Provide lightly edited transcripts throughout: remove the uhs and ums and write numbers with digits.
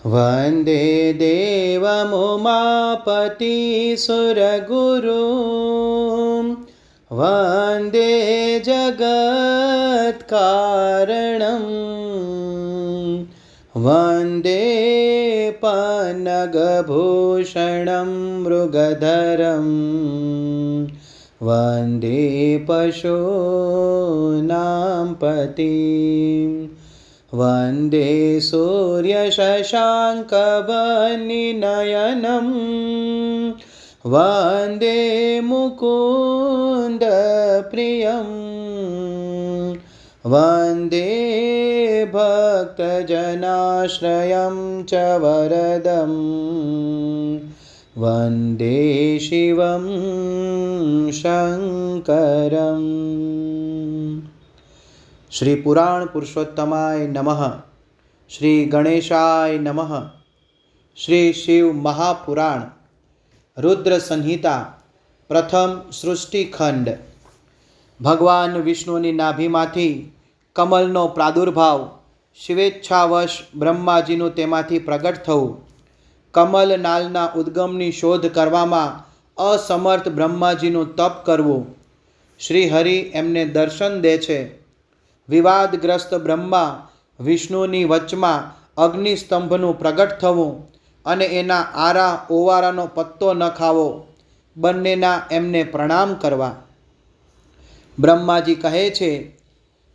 वन्दे देवमुमापतिसुरगुरुं वन्दे जगत्कारणं वन्दे पन्नगभूषणं मृगधरं वन्दे पशूनां पतिं वन्दे सूर्यशशाङ्कवनिनयनं वन्दे मुकुन्दप्रियं वन्दे भक्तजनाश्रयं च वरदं वन्दे शिवं शङ्करम्। श्री पुराण पुरुषोत्तमाय नमः। श्री गणेशाय नमः। श्री शिव महापुराण रुद्र संहिता प्रथम सृष्टिखंड। भगवान विष्णुની નાભીમાંથી કમલનો પ્રાદુર્ભાવ, શિવેચ્છાવશ બ્રહ્માજીનું તેમાંથી પ્રગટ થવું, કમલ નાલના ઉદ્ગમની શોધ કરવામાં અસમર્થ બ્રહ્માજીનું તપ કરવું, શ્રી હરિ એમને દર્શન દે છે, વિવાદગ્રસ્ત બ્રહ્મા વિષ્ણુની વચમાં અગ્નિસ્તંભનું પ્રગટ થવું અને એના આરા ઓવારાનો પત્તો ન ખાવો, બંનેના એમને પ્રણામ કરવા। બ્રહ્માજી કહે છે,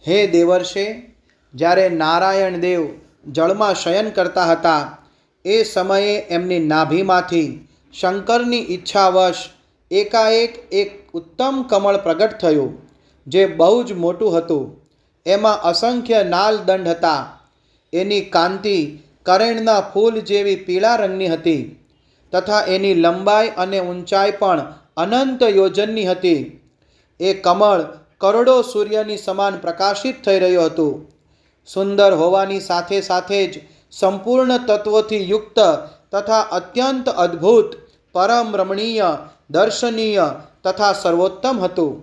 હે દેવર્ષે, જ્યારે નારાયણ દેવ જળમાં શયન કરતા હતા એ સમયે એમની નાભીમાંથી શંકરની ઈચ્છાવશ એકાએક એક ઉત્તમ કમળ પ્રગટ થયું, જે બહુ જ મોટું હતું। એમાં અસંખ્ય નાલ દંડ હતા। એની કાંતિ કરેણના ફૂલ જેવી પીળા રંગની હતી તથા એની લંબાઈ અને ઊંચાઈ પણ અનંત યોજનની હતી। એ કમળ કરોડો સૂર્યની સમાન પ્રકાશિત થઈ રહ્યું હતું। સુંદર હોવાની સાથે સાથે જ સંપૂર્ણ તત્વોથી યુક્ત તથા અત્યંત અદ્ભુત, પરમ રમણીય, દર્શનીય તથા સર્વોત્તમ હતું।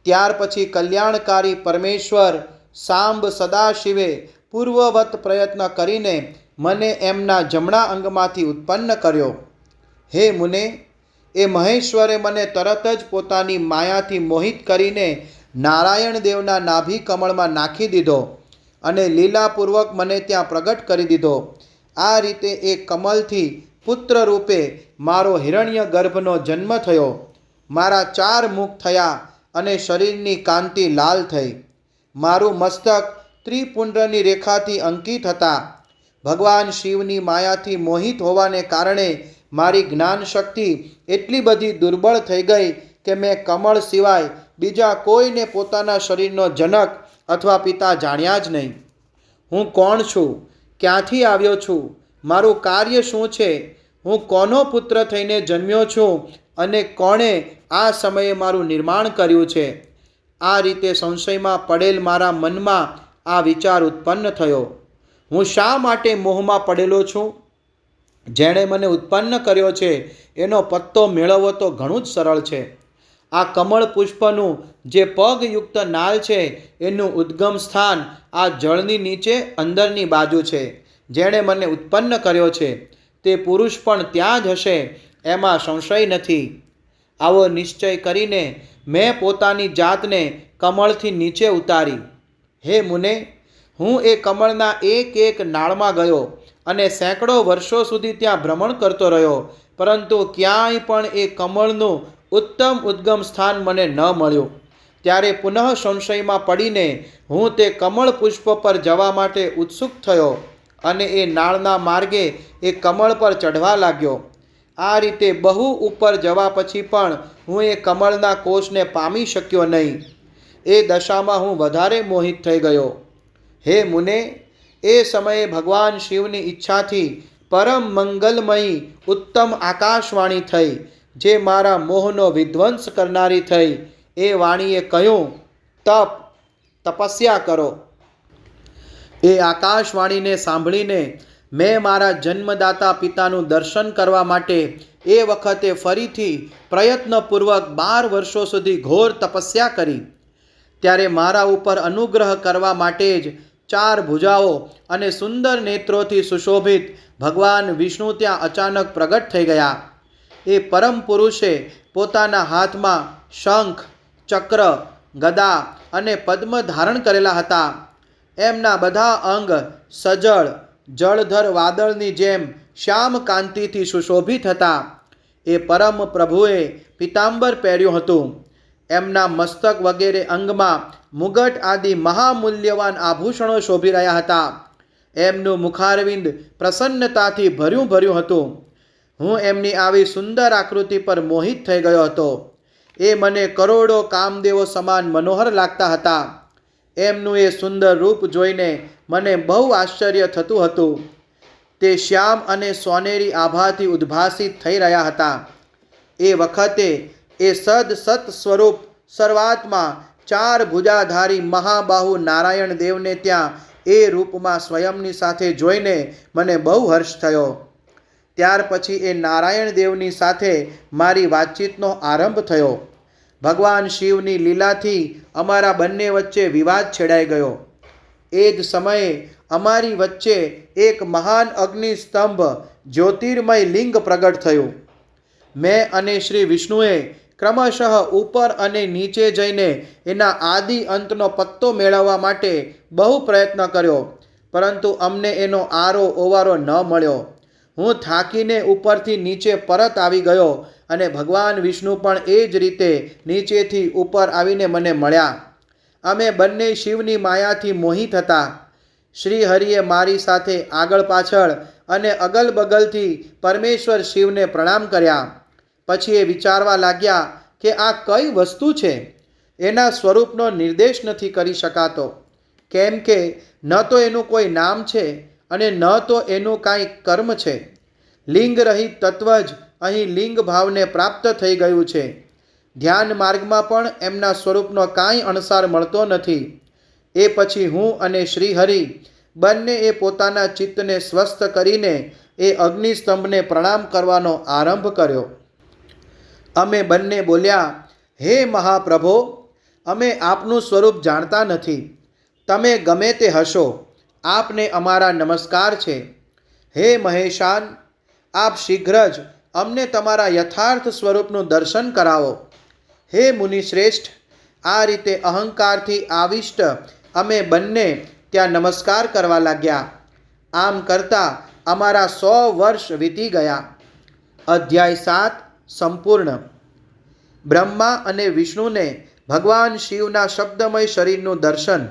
ત્યાર પછી કલ્યાણકારી પરમેશ્વર સાંબ સદાશિવે પૂર્વવત પ્રયત્ન કરીને મને એમના જમણા અંગમાંથી ઉત્પન્ન કર્યો। હે મુને, એ મહેશ્વરે મને તરત જ પોતાની માયાથી મોહિત કરીને નારાયણ દેવના નાભી કમળમાં નાખી દીધો અને લીલાપૂર્વક મને ત્યાં પ્રગટ કરી દીધો। આ રીતે એ કમલથી પુત્ર રૂપે મારો હિરણ્ય ગર્ભનો જન્મ થયો। મારા 4 મુખ થયા અને શરીરની કાંતિ લાલ થઈ। મારું મસ્તક ત્રિપુંડ્રની રેખાથી અંકિત હતા। ભગવાન શિવની માયાથી મોહિત હોવાને કારણે મારી જ્ઞાન શક્તિ એટલી બધી દુર્બળ થઈ ગઈ કે મેં કમળ સિવાય બીજા કોઈને પોતાના શરીરનો જનક અથવા પિતા જાણ્યા જ નહીં। હું કોણ છું? ક્યાંથી આવ્યો છું? મારું કાર્ય શું છે? હું કોનો પુત્ર થઈને જન્મ્યો છું અને કોણે આ સમયે મારું નિર્માણ કર્યું છે? આ રીતે સંશયમાં પડેલ મારા મનમાં આ વિચાર ઉત્પન્ન થયો। હું શા માટે મોહમાં પડેલો છું? જેણે મને ઉત્પન્ન કર્યો છે એનો પત્તો મેળવવો તો ઘણું જ સરળ છે। આ કમળ પુષ્પનું જે પગયુક્ત નાલ છે એનું ઉદ્ગમ સ્થાન આ જળની નીચે અંદરની બાજુ છે। જેણે મને ઉત્પન્ન કર્યો છે તે પુરુષ પણ ત્યાં જ હશે, એમાં સંશય નથી। આવો નિશ્ચય કરીને મેં પોતાની જાતને કમળથી નીચે ઉતારી। હે મુને, હું એ કમળના એક એક નાળમાં ગયો અને સેંકડો વર્ષો સુધી ત્યાં ભ્રમણ કરતો રહ્યો, પરંતુ ક્યાંય પણ એ કમળનું ઉત્તમ ઉદ્ગમ સ્થાન મને ન મળ્યું। ત્યારે પુનઃ સંશયમાં પડીને હું તે કમળ પુષ્પ પર જવા માટે ઉત્સુક થયો અને એ નાળના માર્ગે એ કમળ પર ચઢવા લાગ્યો। આ રીતે બહુ ઉપર જવા પછી પણ હું એ કમળના કોષને પામી શક્યો નહીં। એ દશામાં હું વધારે મોહિત થઈ ગયો। હે મુને, એ સમયે ભગવાન શિવની ઈચ્છાથી પરમ મંગલમયી ઉત્તમ આકાશવાણી થઈ, જે મારા મોહનો વિધ્વંસ કરનારી થઈ। એ વાણીએ કહ્યું, તપસ્યા કરો। એ આકાશવાણીને સાંભળીને મેં મારા જન્મદાતા પિતાનું દર્શન કરવા માટે એ વખતે ફરીથી પ્રયત્નપૂર્વક 12 વર્ષો સુધી ઘોર તપસ્યા કરી। ત્યારે મારા ઉપર અનુગ્રહ કરવા માટે જ 4 ભુજાઓ અને સુંદર નેત્રોથી સુશોભિત ભગવાન વિષ્ણુ ત્યાં અચાનક પ્રગટ થઈ ગયા. એ પરમ પુરુષે પોતાના હાથમાં શંખ, ચક્ર, ગદા અને પદ્મ ધારણ કરેલા હતા. એમના બધા અંગ સજળ જળધર વાદળની જેમ શ્યામ કાંતિથી સુશોભિત હતા. એ પરમ પ્રભુએ પીતાંબર પહેર્યું હતું. એમના મસ્તક વગેરે અંગમાં મુગટ આદિ મહામૂલ્યવાન આભૂષણો શોભી રહ્યા હતા. એમનું મુખારવિંદ પ્રસન્નતાથી ભર્યું હતું. હું એમની આવી સુંદર આકૃતિ પર મોહિત થઈ ગયો હતો. એ મને કરોડો કામદેવો સમાન મનોહર લાગતા હતા. એમનું એ સુંદર રૂપ જોઈને મને બહુ આશ્ચર્ય થતું હતું. તે શ્યામ અને સોનેરી આભાથી ઉદ્ભાસિત થઈ રહ્યા હતા. એ વખતે એ સત સ્વરૂપ સર્વાત્મા 4 ભુજાધારી મહાબાહુ નારાયણ દેવને ત્યાં એ રૂપમાં સ્વયંની સાથે જોઈને મને બહુ હર્ષ થયો. ત્યાર પછી એ નારાયણ દેવની સાથે મારી વાતચીતનો આરંભ થયો. ભગવાન શિવની લીલાથી અમારા બંને વચ્ચે વિવાદ છેડાઈ ગયો. એ જ સમયે અમારી વચ્ચે એક મહાન અગ્નિસ્તંભ જ્યોતિર્મય લિંગ પ્રગટ થયું. મેં અને શ્રી વિષ્ણુએ ક્રમશઃ ઉપર અને નીચે જઈને એના આદિ અંતનો પત્તો મેળવવા માટે બહુ પ્રયત્ન કર્યો, પરંતુ અમને એનો આરો ઓવારો ન મળ્યો. હું થાકીને ઉપરથી નીચે પરત આવી ગયો અને ભગવાન વિષ્ણુ પણ એ જ રીતે નીચેથી ઉપર આવીને મને મળ્યા. અમે બંને શિવની માયાથી મોહિત હતા. શ્રી હરિએ મારી સાથે આગળ પાછળ અને અગલ બગલથી પરમેશ્વર શિવને પ્રણામ કર્યા. પછી એ વિચારવા લાગ્યા કે આ કઈ વસ્તુ છે. એના સ્વરૂપનો નિર્દેશ નથી કરી શકાતો, કેમ કે ન તો એનું કોઈ નામ છે અને ન તો એનું કાંઈ કર્મ છે. લિંગ રહિત તત્વ જ અહીં લિંગ ભાવને પ્રાપ્ત થઈ ગયું છે. ધ્યાન માર્ગમાં પણ એમના સ્વરૂપનો કાંઈ અણસાર મળતો નથી. એ પછી હું અને શ્રી હરિ બંને એ પોતાના ચિત્તને સ્વસ્થ કરીને એ અગ્નિસ્તંભને પ્રણામ કરવાનો આરંભ કર્યો. અમે બંને બોલ્યા, હે મહાપ્રભો, અમે આપનું સ્વરૂપ જાણતા નથી. તમે ગમે તે હશો, આપને અમારા નમસ્કાર છે. હે મહેશાન, આપ શીઘ્ર જ અમને તમારા યથાર્થ સ્વરૂપનું દર્શન કરાવો. હે મુનિશ્રેષ્ઠ, આ રીતે અહંકારથી આવિષ્ટ અમે બંને ત્યાં નમસ્કાર કરવા લાગ્યા. આમ કરતાં અમારા 100 વર્ષ વીતી ગયા. અધ્યાય 7 સંપૂર્ણ. બ્રહ્મા અને વિષ્ણુને ભગવાન શિવના શબ્દમય શરીરનું દર્શન.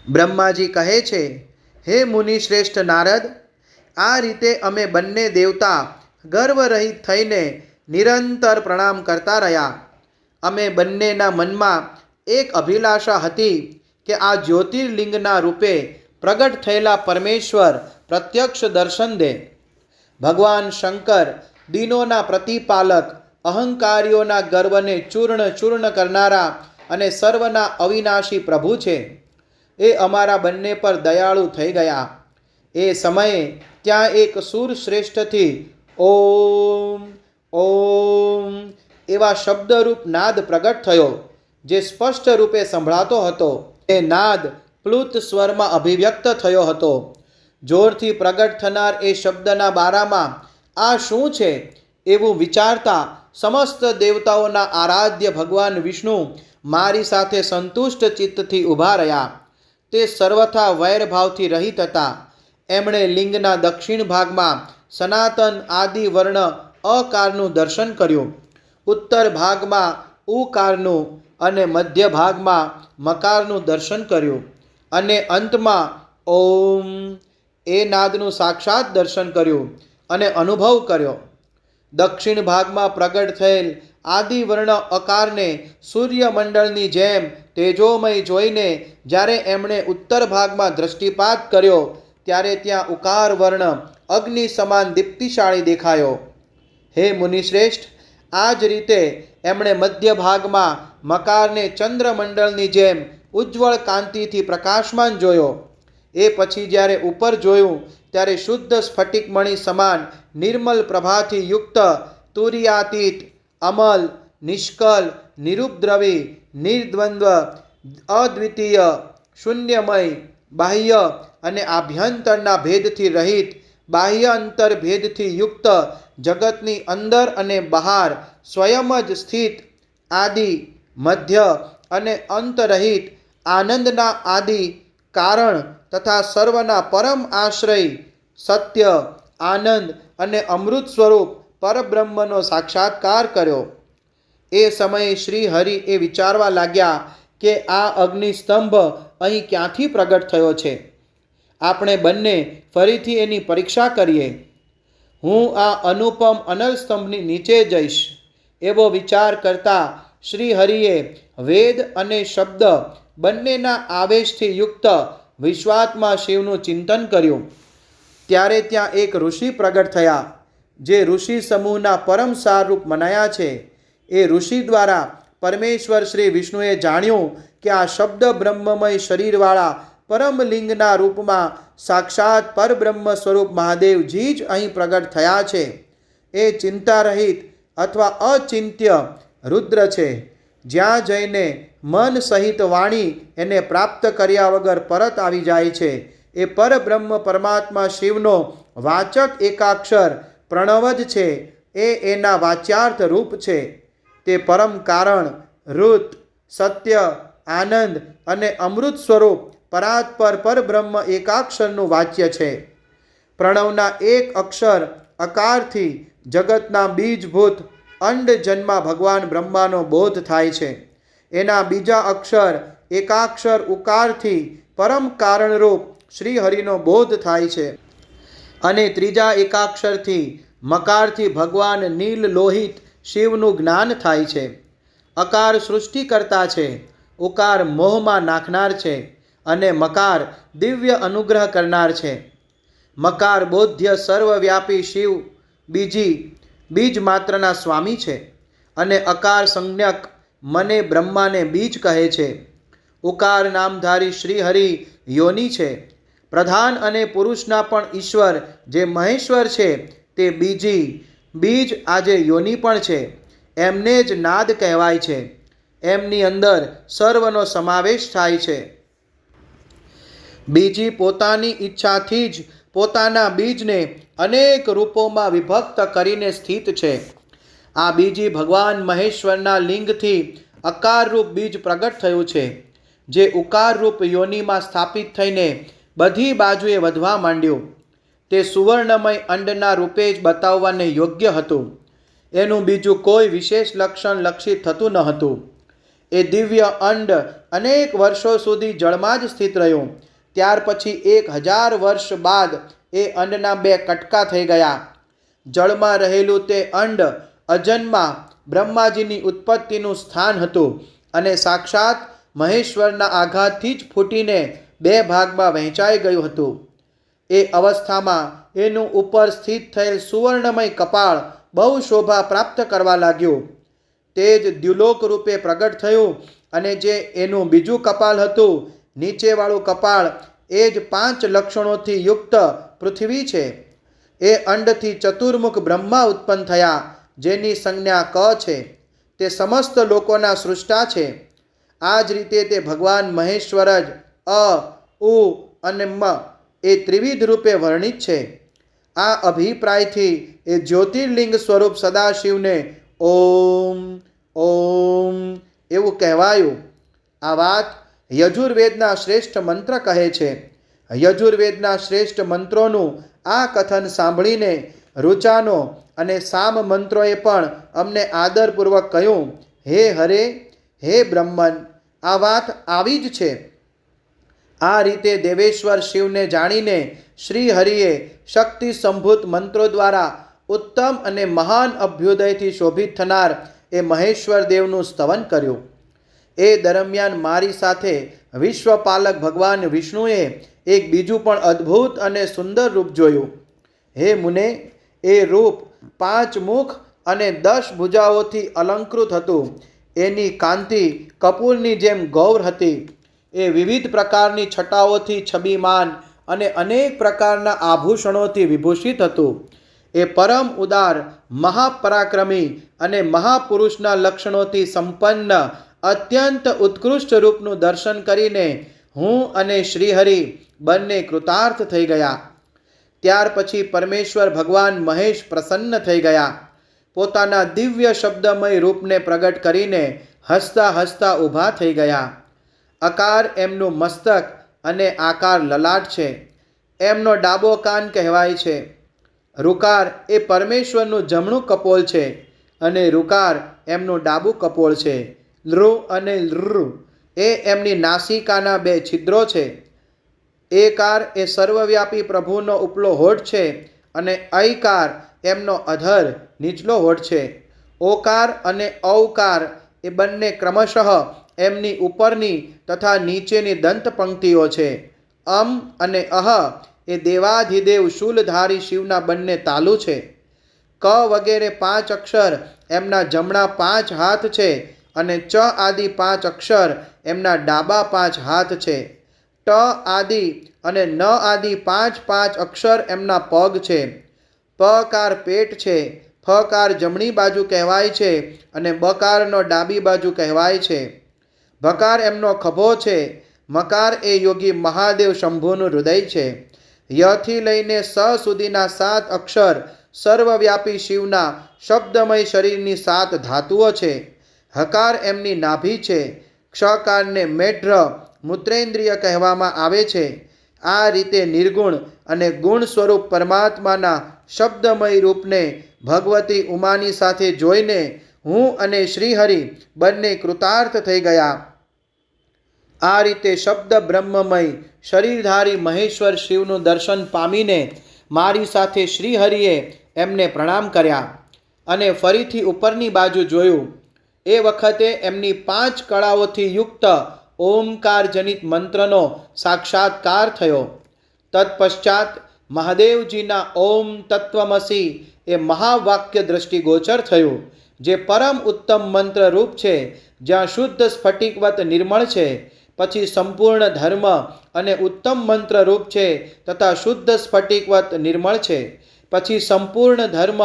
બ્રહ્માજી કહે છે, હે મુનિશ્રેષ્ઠ નારદ, આ રીતે અમે બંને દેવતા ગર્વરહિત થઈને નિરંતર પ્રણામ કરતા રહ્યા. અમે બંનેના મનમાં એક અભિલાષા હતી કે આ જ્યોતિર્લિંગના રૂપે પ્રગટ થયેલા પરમેશ્વર પ્રત્યક્ષ દર્શન દે. ભગવાન શંકર દીનોના પ્રતિપાલક, અહંકારીઓના ગર્વને ચૂર્ણ કરનારા અને સર્વના અવિનાશી પ્રભુ છે. એ અમારા બંને પર દયાળુ થઈ ગયા. એ સમયે ત્યાં એક સુર શ્રેષ્ઠથી ઓમ ઓમ એવા શબ્દરૂપ નાદ પ્રગટ થયો, જે સ્પષ્ટ રૂપે સંભળાતો હતો. એ નાદ પ્લુત સ્વરમાં અભિવ્યક્ત થયો હતો. જોરથી પ્રગટ થનાર એ શબ્દના બારામાં આ શું છે એવું વિચારતા સમસ્ત દેવતાઓના આરાધ્ય ભગવાન વિષ્ણુ મારી સાથે સંતુષ્ટ ચિત્તથી ઊભા રહ્યા. તે સર્વથા વૈરભાવથી રહિત હતા. એમણે લિંગના દક્ષિણ ભાગમાં સનાતન આદિ વર્ણ અકારનું દર્શન કર્યું, ઉત્તર ભાગમાં ઉકારનું અને મધ્ય ભાગમાં મકારનું દર્શન કર્યું અને અંતમાં ઓમ એ નાદનું સાક્ષાત દર્શન કર્યું અને અનુભવ કર્યો. દક્ષિણ ભાગમાં પ્રગટ થયેલ આદિવર્ણ અકારને સૂર્યમંડળની જેમ તેજોમય જોઈને જ્યારે એમણે ઉત્તર ભાગમાં દૃષ્ટિપાત કર્યો, ત્યારે ત્યાં ઉકાર વર્ણ અગ્નિ સમાન દીપ્તિશાળી દેખાયો. હે મુનિશ્રેષ્ઠ, આ જ રીતે એમણે મધ્ય ભાગમાં મકારને ચંદ્રમંડળની જેમ ઉજ્જવળ કાંતિથી પ્રકાશમાન જોયો. એ પછી જ્યારે ઉપર જોયું ત્યારે શુદ્ધ સ્ફટિકમણિ સમાન નિર્મલ પ્રભાથી યુક્ત, તુર્યાતીત, અમલ, નિષ્કલ, નિરુપદ્રવી, નિર્દ્વંદ્વ, અદ્વિતીય, શૂન્યમય, બાહ્ય અને આભ્યંતરના ભેદથી રહિત, બાહ્ય અંતર ભેદથી યુક્ત, જગતની અંદર અને બહાર સ્વયં જ સ્થિત, આદિ, મધ્ય અને અંતરહિત, આનંદના આદિ કારણ તથા સર્વના પરમ આશ્રય, સત્ય, આનંદ અને અમૃત સ્વરૂપ પરબ્રહ્મનો સાક્ષાત્કાર કર્યો. એ સમયે શ્રી હરિ એ વિચારવા લાગ્યા કે આ અગ્નિસ્તંભ અહીં ક્યાંથી પ્રગટ થયો છે. આપણે બંને ફરીથી એની પરીક્ષા કરીએ. હું આ અનુપમ અનલ સ્તંભની નીચે જઈશ એવો વિચાર કરતા શ્રી હરિએ વેદ અને શબ્દ બંનેના આવેશથી યુક્ત વિશ્વાત્મા શિવનું ચિંતન કર્યું. ત્યારે ત્યાં એક ઋષિ પ્રગટ થયા, જે ઋષિ સમૂહના પરમ સારરૂપ મનાયા છે. એ ઋષિ દ્વારા પરમેશ્વર શ્રી વિષ્ણુએ જાણ્યું કે આ શબ્દ બ્રહ્મમય શરીરવાળા પરમલિંગના રૂપમાં સાક્ષાત પરબ્રહ્મ સ્વરૂપ મહાદેવજી જ અહીં પ્રગટ થયા છે. એ ચિંતારહિત અથવા અચિંત્ય રુદ્ર છે. જ્યાં જઈને મન સહિત વાણી એને પ્રાપ્ત કર્યા વગર પરત આવી જાય છે. એ પરબ્રહ્મ પરમાત્મા શિવનો વાચક એકાક્ષર પ્રણવ જ છે. એ એના વાચ્યાર્થ રૂપ છે. તે પરમ કારણ, ઋત, સત્ય, આનંદ અને અમૃત સ્વરૂપ પરાત્પર પરબ્રહ્મ એકાક્ષરનું વાચ્ય છે. પ્રણવના એક અક્ષર અકારથી જગતના બીજભૂત અંડ જન્મા ભગવાન બ્રહ્માનો બોધ થાય છે. એના બીજા અક્ષર એકાક્ષર ઉકારથી પરમ કારણરૂપ શ્રી હરિનો બોધ થાય છે. અને ત્રીજા એકાક્ષરથી મકારથી ભગવાન નીલ લોહિત શિવનું જ્ઞાન થાય છે. અકાર સૃષ્ટિ કરતા છે, ઉકાર મોહમાં નાખનાર છે અને મકાર દિવ્ય અનુગ્રહ કરનાર છે. મકાર બોધ્ય સર્વવ્યાપી શિવ બીજ માત્રના સ્વામી છે અને અકાર સંજ્ઞક મને બ્રહ્માને બીજ કહે છે. ઉકાર નામધારી શ્રી હરિ યોની છે. પ્રધાન અને પુરુષના પણ ઈશ્વર જે મહેશ્વર છે તે બીજ આજે યોની પણ છે. એમને જ નાદ કહેવાય છે. એમની અંદર સર્વનો સમાવેશ થાય છે. બીજી પોતાની ઈચ્છાથી જ પોતાના બીજને અનેક રૂપોમાં વિભક્ત કરીને સ્થિત છે. આ બીજી ભગવાન મહેશ્વરના લિંગથી અકારરૂપ બીજ પ્રગટ થયું છે, જે ઉકારરૂપ યોનિમાં સ્થાપિત થઈને બધી બાજુએ વધવા માંડ્યું. તે સુવર્ણમય અંડના રૂપે જ બતાવવાને યોગ્ય હતું. એનું બીજું કોઈ વિશેષ લક્ષણ લક્ષિત થતું ન હતું. એ દિવ્ય અંડ અનેક વર્ષો સુધી જળમાં જ સ્થિત રહ્યું. ત્યાર પછી 1000 વર્ષ બાદ એ અંડના 2 કટકા થઈ ગયા. જળમાં રહેલું તે અંડ અજન્મા બ્રહ્માજીની ઉત્પત્તિનું સ્થાન હતું અને સાક્ષાત મહેશ્વરના આઘાતથી જ ફૂટીને 2 ભાગમાં વહેંચાઈ ગયું હતું. એ અવસ્થામાં એનું ઉપર સ્થિત થયેલ સુવર્ણમય કપાળ બહુ શોભા પ્રાપ્ત કરવા લાગ્યું. તે જ દ્યુલોક રૂપે પ્રગટ થયું અને જે એનું બીજું કપાળ હતું, નીચેવાળું કપાળ, એ જ 5 લક્ષણોથી યુક્ત પૃથ્વી છે. એ અંડથી ચતુર્મુખ બ્રહ્મા ઉત્પન્ન થયા, જેની સંજ્ઞા ક છે. તે સમસ્ત લોકોના સૃષ્ટા છે. આ જ રીતે તે ભગવાન મહેશ્વર જ અ, ઉ અને મ એ ત્રિવિધ રૂપે વર્ણિત છે. આ અભિપ્રાયથી એ જ્યોતિર્લિંગ સ્વરૂપ સદાશિવને ઓમ ઓમ એવું કહેવાયું. આ વાત યજુર્વેદના શ્રેષ્ઠ મંત્ર કહે છે. યજુર્વેદના શ્રેષ્ઠ મંત્રોનું આ કથન સાંભળીને ઋચાનો અને સામ મંત્રોએ પણ અમને આદરપૂર્વક કહ્યું, હે હરે, હે બ્રહ્મન, આ વાત આવી જ છે. આ રીતે દેવેશ્વર શિવને જાણીને શ્રી હરિએ શક્તિ સંભૂત મંત્રો દ્વારા ઉત્તમ અને મહાન અભ્યુદયથી શોભિત થનાર એ મહેશ્વર દેવનું સ્તવન કર્યું. એ દરમિયાન મારી સાથે વિશ્વપાલક ભગવાન વિષ્ણુએ એક બીજું પણ અદ્ભુત અને સુંદર રૂપ જોયું. હે મુને, એ રૂપ 5 મુખ અને 10 ભુજાઓથી અલંકૃત હતું. એની કાંતિ કપૂરની જેમ ગૌર હતી. એ વિવિધ પ્રકારની છટાઓથી છબીમાન અને અનેક પ્રકારના આભૂષણોથી વિભૂષિત હતું. એ પરમ ઉદાર, મહાપરાક્રમી અને મહાપુરુષના લક્ષણોથી સંપન્ન અત્યંત ઉત્કૃષ્ટ રૂપનું દર્શન કરીને હું અને શ્રીહરિ બંને કૃતાર્થ થઈ ગયા. ત્યાર પછી પરમેશ્વર ભગવાન મહેશ પ્રસન્ન થઈ ગયા. પોતાના દિવ્ય શબ્દમય રૂપને પ્રગટ કરીને હસતા હસતા ઊભા થઈ ગયા. અકાર એમનું મસ્તક અને આકાર લલાટ છે. એમનો ડાબો કાન કહેવાય છે. રુકાર એ પરમેશ્વરનું જમણું કપોલ છે અને રુકાર એમનું ડાબું કપોળ છે. લૃ અને લૃ એ એમની નાસિકાના 2 છિદ્રો છે. એકાર એ સર્વવ્યાપી પ્રભુનો ઉપલો હોઠ છે અને ઐકાર એમનો અધર નીચલો હોઠ છે. ઓકાર અને ઔકાર એ બંને ક્રમશઃ એમની ઉપરની તથા નીચેની દંત પંક્તિઓ છે. અમ અને અહ એ દેવાધિદેવ શૂલધારી શિવના બંને તાલુ છે. ક વગેરે 5 અક્ષર એમના જમણા 5 હાથ છે અને ચ આદિ 5 અક્ષર એમના ડાબા 5 હાથ છે. ટ આદિ અને ન આદિ 5 અક્ષર એમના પગ છે. પકાર પેટ છે. ફકાર જમણી બાજુ કહેવાય છે અને બકારનો ડાબી બાજુ કહેવાય છે. ભકાર એમનો ખભો છે. મકાર એ યોગી મહાદેવ શંભુનું હૃદય છે. યથી લઈને સ સુધીના 7 અક્ષર સર્વવ્યાપી શિવના શબ્દમય શરીરની 7 ધાતુઓ છે. હકાર એમની નાભી છે. ક્ષકારને મેઢ્ર મૂત્રેન્દ્રિય કહેવામાં આવે છે. આ રીતે નિર્ગુણ અને ગુણ સ્વરૂપ પરમાત્માના શબ્દમય રૂપને ભગવતી ઉમાની સાથે જોઈને હું અને શ્રીહરિ બંને કૃતાર્થ થઈ ગયા. આ રીતે શબ્દ બ્રહ્મમય શરીરધારી મહેશ્વર શિવનું દર્શન પામીને મારી સાથે શ્રીહરિએ એમને પ્રણામ કર્યા અને ફરીથી ઉપરની બાજુ જોયું. એ વખતે એમની 5 કળાઓથી યુક્ત ઓમકાર જનિત મંત્રનો સાક્ષાત્કાર થયો. તત્પશ્ચાત મહાદેવજીના ઓમ તત્વમસી એ મહાવાક્ય દ્રષ્ટિગોચર થયું, જે પરમ ઉત્તમ મંત્ર રૂપ છે, જ્યાં શુદ્ધ સ્ફટિકવત નિર્મળ છે. પછી સંપૂર્ણ ધર્મ અને ઉત્તમ મંત્ર રૂપ છે તથા શુદ્ધ સ્ફટિકવત નિર્મળ છે. પછી સંપૂર્ણ ધર્મ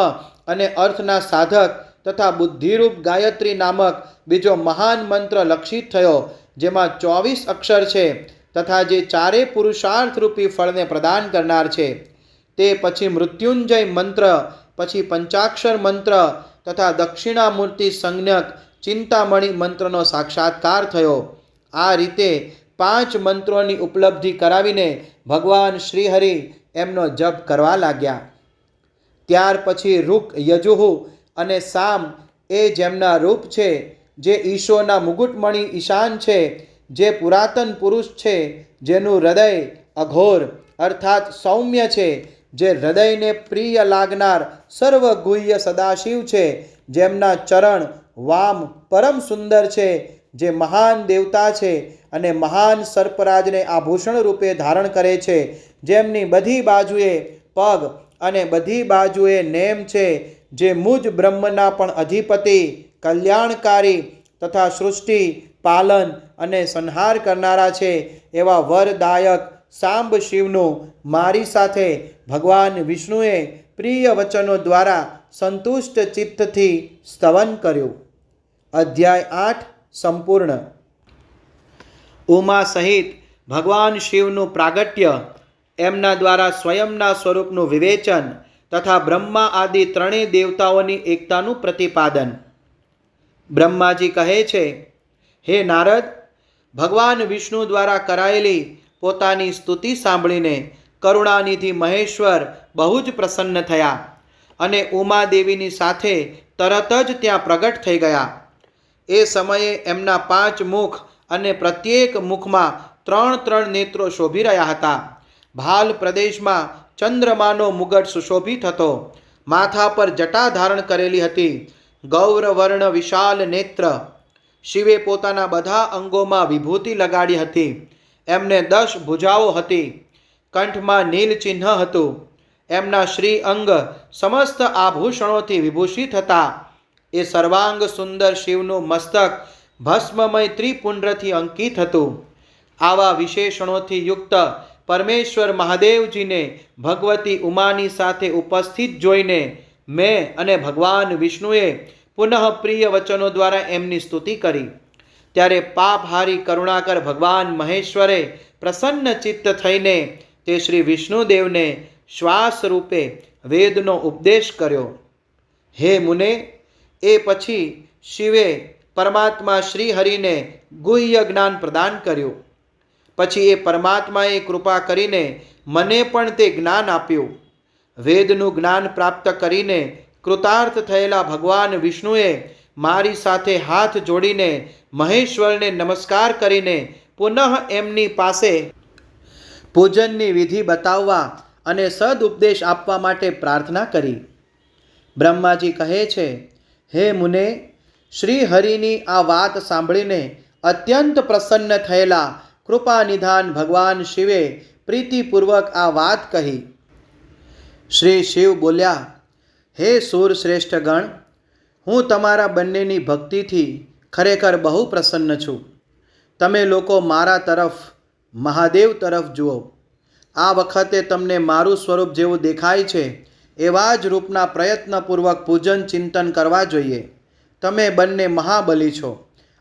અને અર્થના સાધક તથા બુદ્ધિરૂપ ગાયત્રી નામક બીજો મહાન મંત્ર લક્ષિત થયો, જેમાં 24 અક્ષર છે તથા જે 4 પુરુષાર્થ રૂપી ફળને પ્રદાન કરનાર છે. તે પછી મૃત્યુંજય મંત્ર, પછી પંચાક્ષર મંત્ર તથા દક્ષિણામૂર્તિ સંજ્ઞક ચિંતામણી મંત્રનો સાક્ષાત્કાર થયો. આ રીતે 5 મંત્રોની ઉપલબ્ધિ કરાવીને ભગવાન શ્રીહરિ એમનો જપ કરવા લાગ્યા. ત્યાર પછી રુક, યજુઃ અને સામ એ જેમના રૂપ છે, જે ઈશોના મુગુટમણી ઈશાન છે, જે પુરાતન પુરુષ છે, જેનું હૃદય અઘોર અર્થાત સૌમ્ય છે, જે હૃદયને પ્રિય લાગનાર સર્વગુહ્ય સદાશિવ છે, જેમના ચરણ વામ પરમ સુંદર છે, જે મહાન દેવતા છે અને મહાન સર્પરાજને આભૂષણ રૂપે ધારણ કરે છે, જેમની બધી બાજુએ પગ અને બધી બાજુએ નેમ છે, જે મુજ બ્રહ્મના પણ અધિપતિ, કલ્યાણકારી તથા સૃષ્ટિ પાલન અને સંહાર કરનારા છે, એવા વરદાયક સાંબ શિવનું મારી સાથે ભગવાન વિષ્ણુએ પ્રિય વચનો દ્વારા સંતુષ્ટ ચિત્તથી સ્તવન કર્યું. અધ્યાય 8 સંપૂર્ણ. ઉમા સહિત ભગવાન શિવનું પ્રાગટ્ય, એમના દ્વારા સ્વયંના સ્વરૂપનું વિવેચન તથા બ્રહ્મા આદિ 3 દેવતાઓની એકતાનું પ્રતિપાદન. બ્રહ્માજી કહે છે, હે નારદ, ભગવાન વિષ્ણુ દ્વારા કરાયેલી પોતાની સ્તુતિ સાંભળીને કરુણાનિધિ મહેશ્વર બહુ જ પ્રસન્ન થયા અને ઉમાદેવીની સાથે તરત જ ત્યાં પ્રગટ થઈ ગયા. એ સમયે એમના 5 મુખ અને પ્રત્યેક મુખમાં 3 નેત્રો શોભી રહ્યા હતા. ભાલ પ્રદેશમાં ચંદ્રમાનો મુગટ સુશોભિત હતો. માથા પર જટા ધારણ કરેલી હતી. ગૌરવર્ણ વિશાલ નેત્ર. શિવે પોતાના બધા અંગોમાં વિભૂતિ લગાડી હતી. એમને 10 ભુજાઓ હતી. કંઠમાં નીલ ચિહ્ન હતું. એમના શ્રી અંગ સમસ્ત આભૂષણોથી વિભૂષિત હતા. એ સર્વાંગ સુંદર શિવનું મસ્તક ભસ્મમય ત્રિપુંડ્રથી અંકિત હતું. આવા વિશેષણોથી યુક્ત પરમેશ્વર મહાદેવજીને ભગવતી ઉમાની સાથે ઉપસ્થિત જોઈને મેં અને ભગવાન વિષ્ણુએ પુનઃ પ્રિય વચનો દ્વારા એમની સ્તુતિ કરી. ત્યારે પાપહારી કરુણાકર ભગવાન મહેશ્વરે પ્રસન્ન ચિત્ત થઈને તે શ્રી વિષ્ણુદેવને શ્વાસ રૂપે વેદનો ઉપદેશ કર્યો. હે મુને, એ પછી શિવે પરમાત્મા શ્રીહરિને ગુહ્ય જ્ઞાન પ્રદાન કર્યું. પછી એ પરમાત્માએ કૃપા કરીને મને પણ તે જ્ઞાન આપ્યું. વેદનું જ્ઞાન પ્રાપ્ત કરીને કૃતાર્થ થયેલા ભગવાન વિષ્ણુએ મારી સાથે હાથ જોડીને મહેશ્વરને નમસ્કાર કરીને પુનઃ એમની પાસે પૂજનની વિધિ બતાવવા અને સદુપદેશ આપવા માટે પ્રાર્થના કરી. બ્રહ્માજી કહે છે, હે મુને, શ્રી હરિની આ વાત સાંભળીને અત્યંત પ્રસન્ન થયેલા કૃપાનિધાન ભગવાન શિવે પ્રીતિપૂર્વક આ વાત કહી. શ્રી શિવ બોલ્યા, હે સુર શ્રેષ્ઠ ગણ, હું તમારા બંનેની ભક્તિથી ખરેખર બહુ પ્રસન્ન છું. તમે લોકો મારા તરફ, મહાદેવ તરફ જુઓ. આ વખતે તમને મારું સ્વરૂપ જેવું દેખાય છે એવા જ રૂપના પ્રયત્નપૂર્વક પૂજન ચિંતન કરવા જોઈએ. તમે બંને મહાબલી છો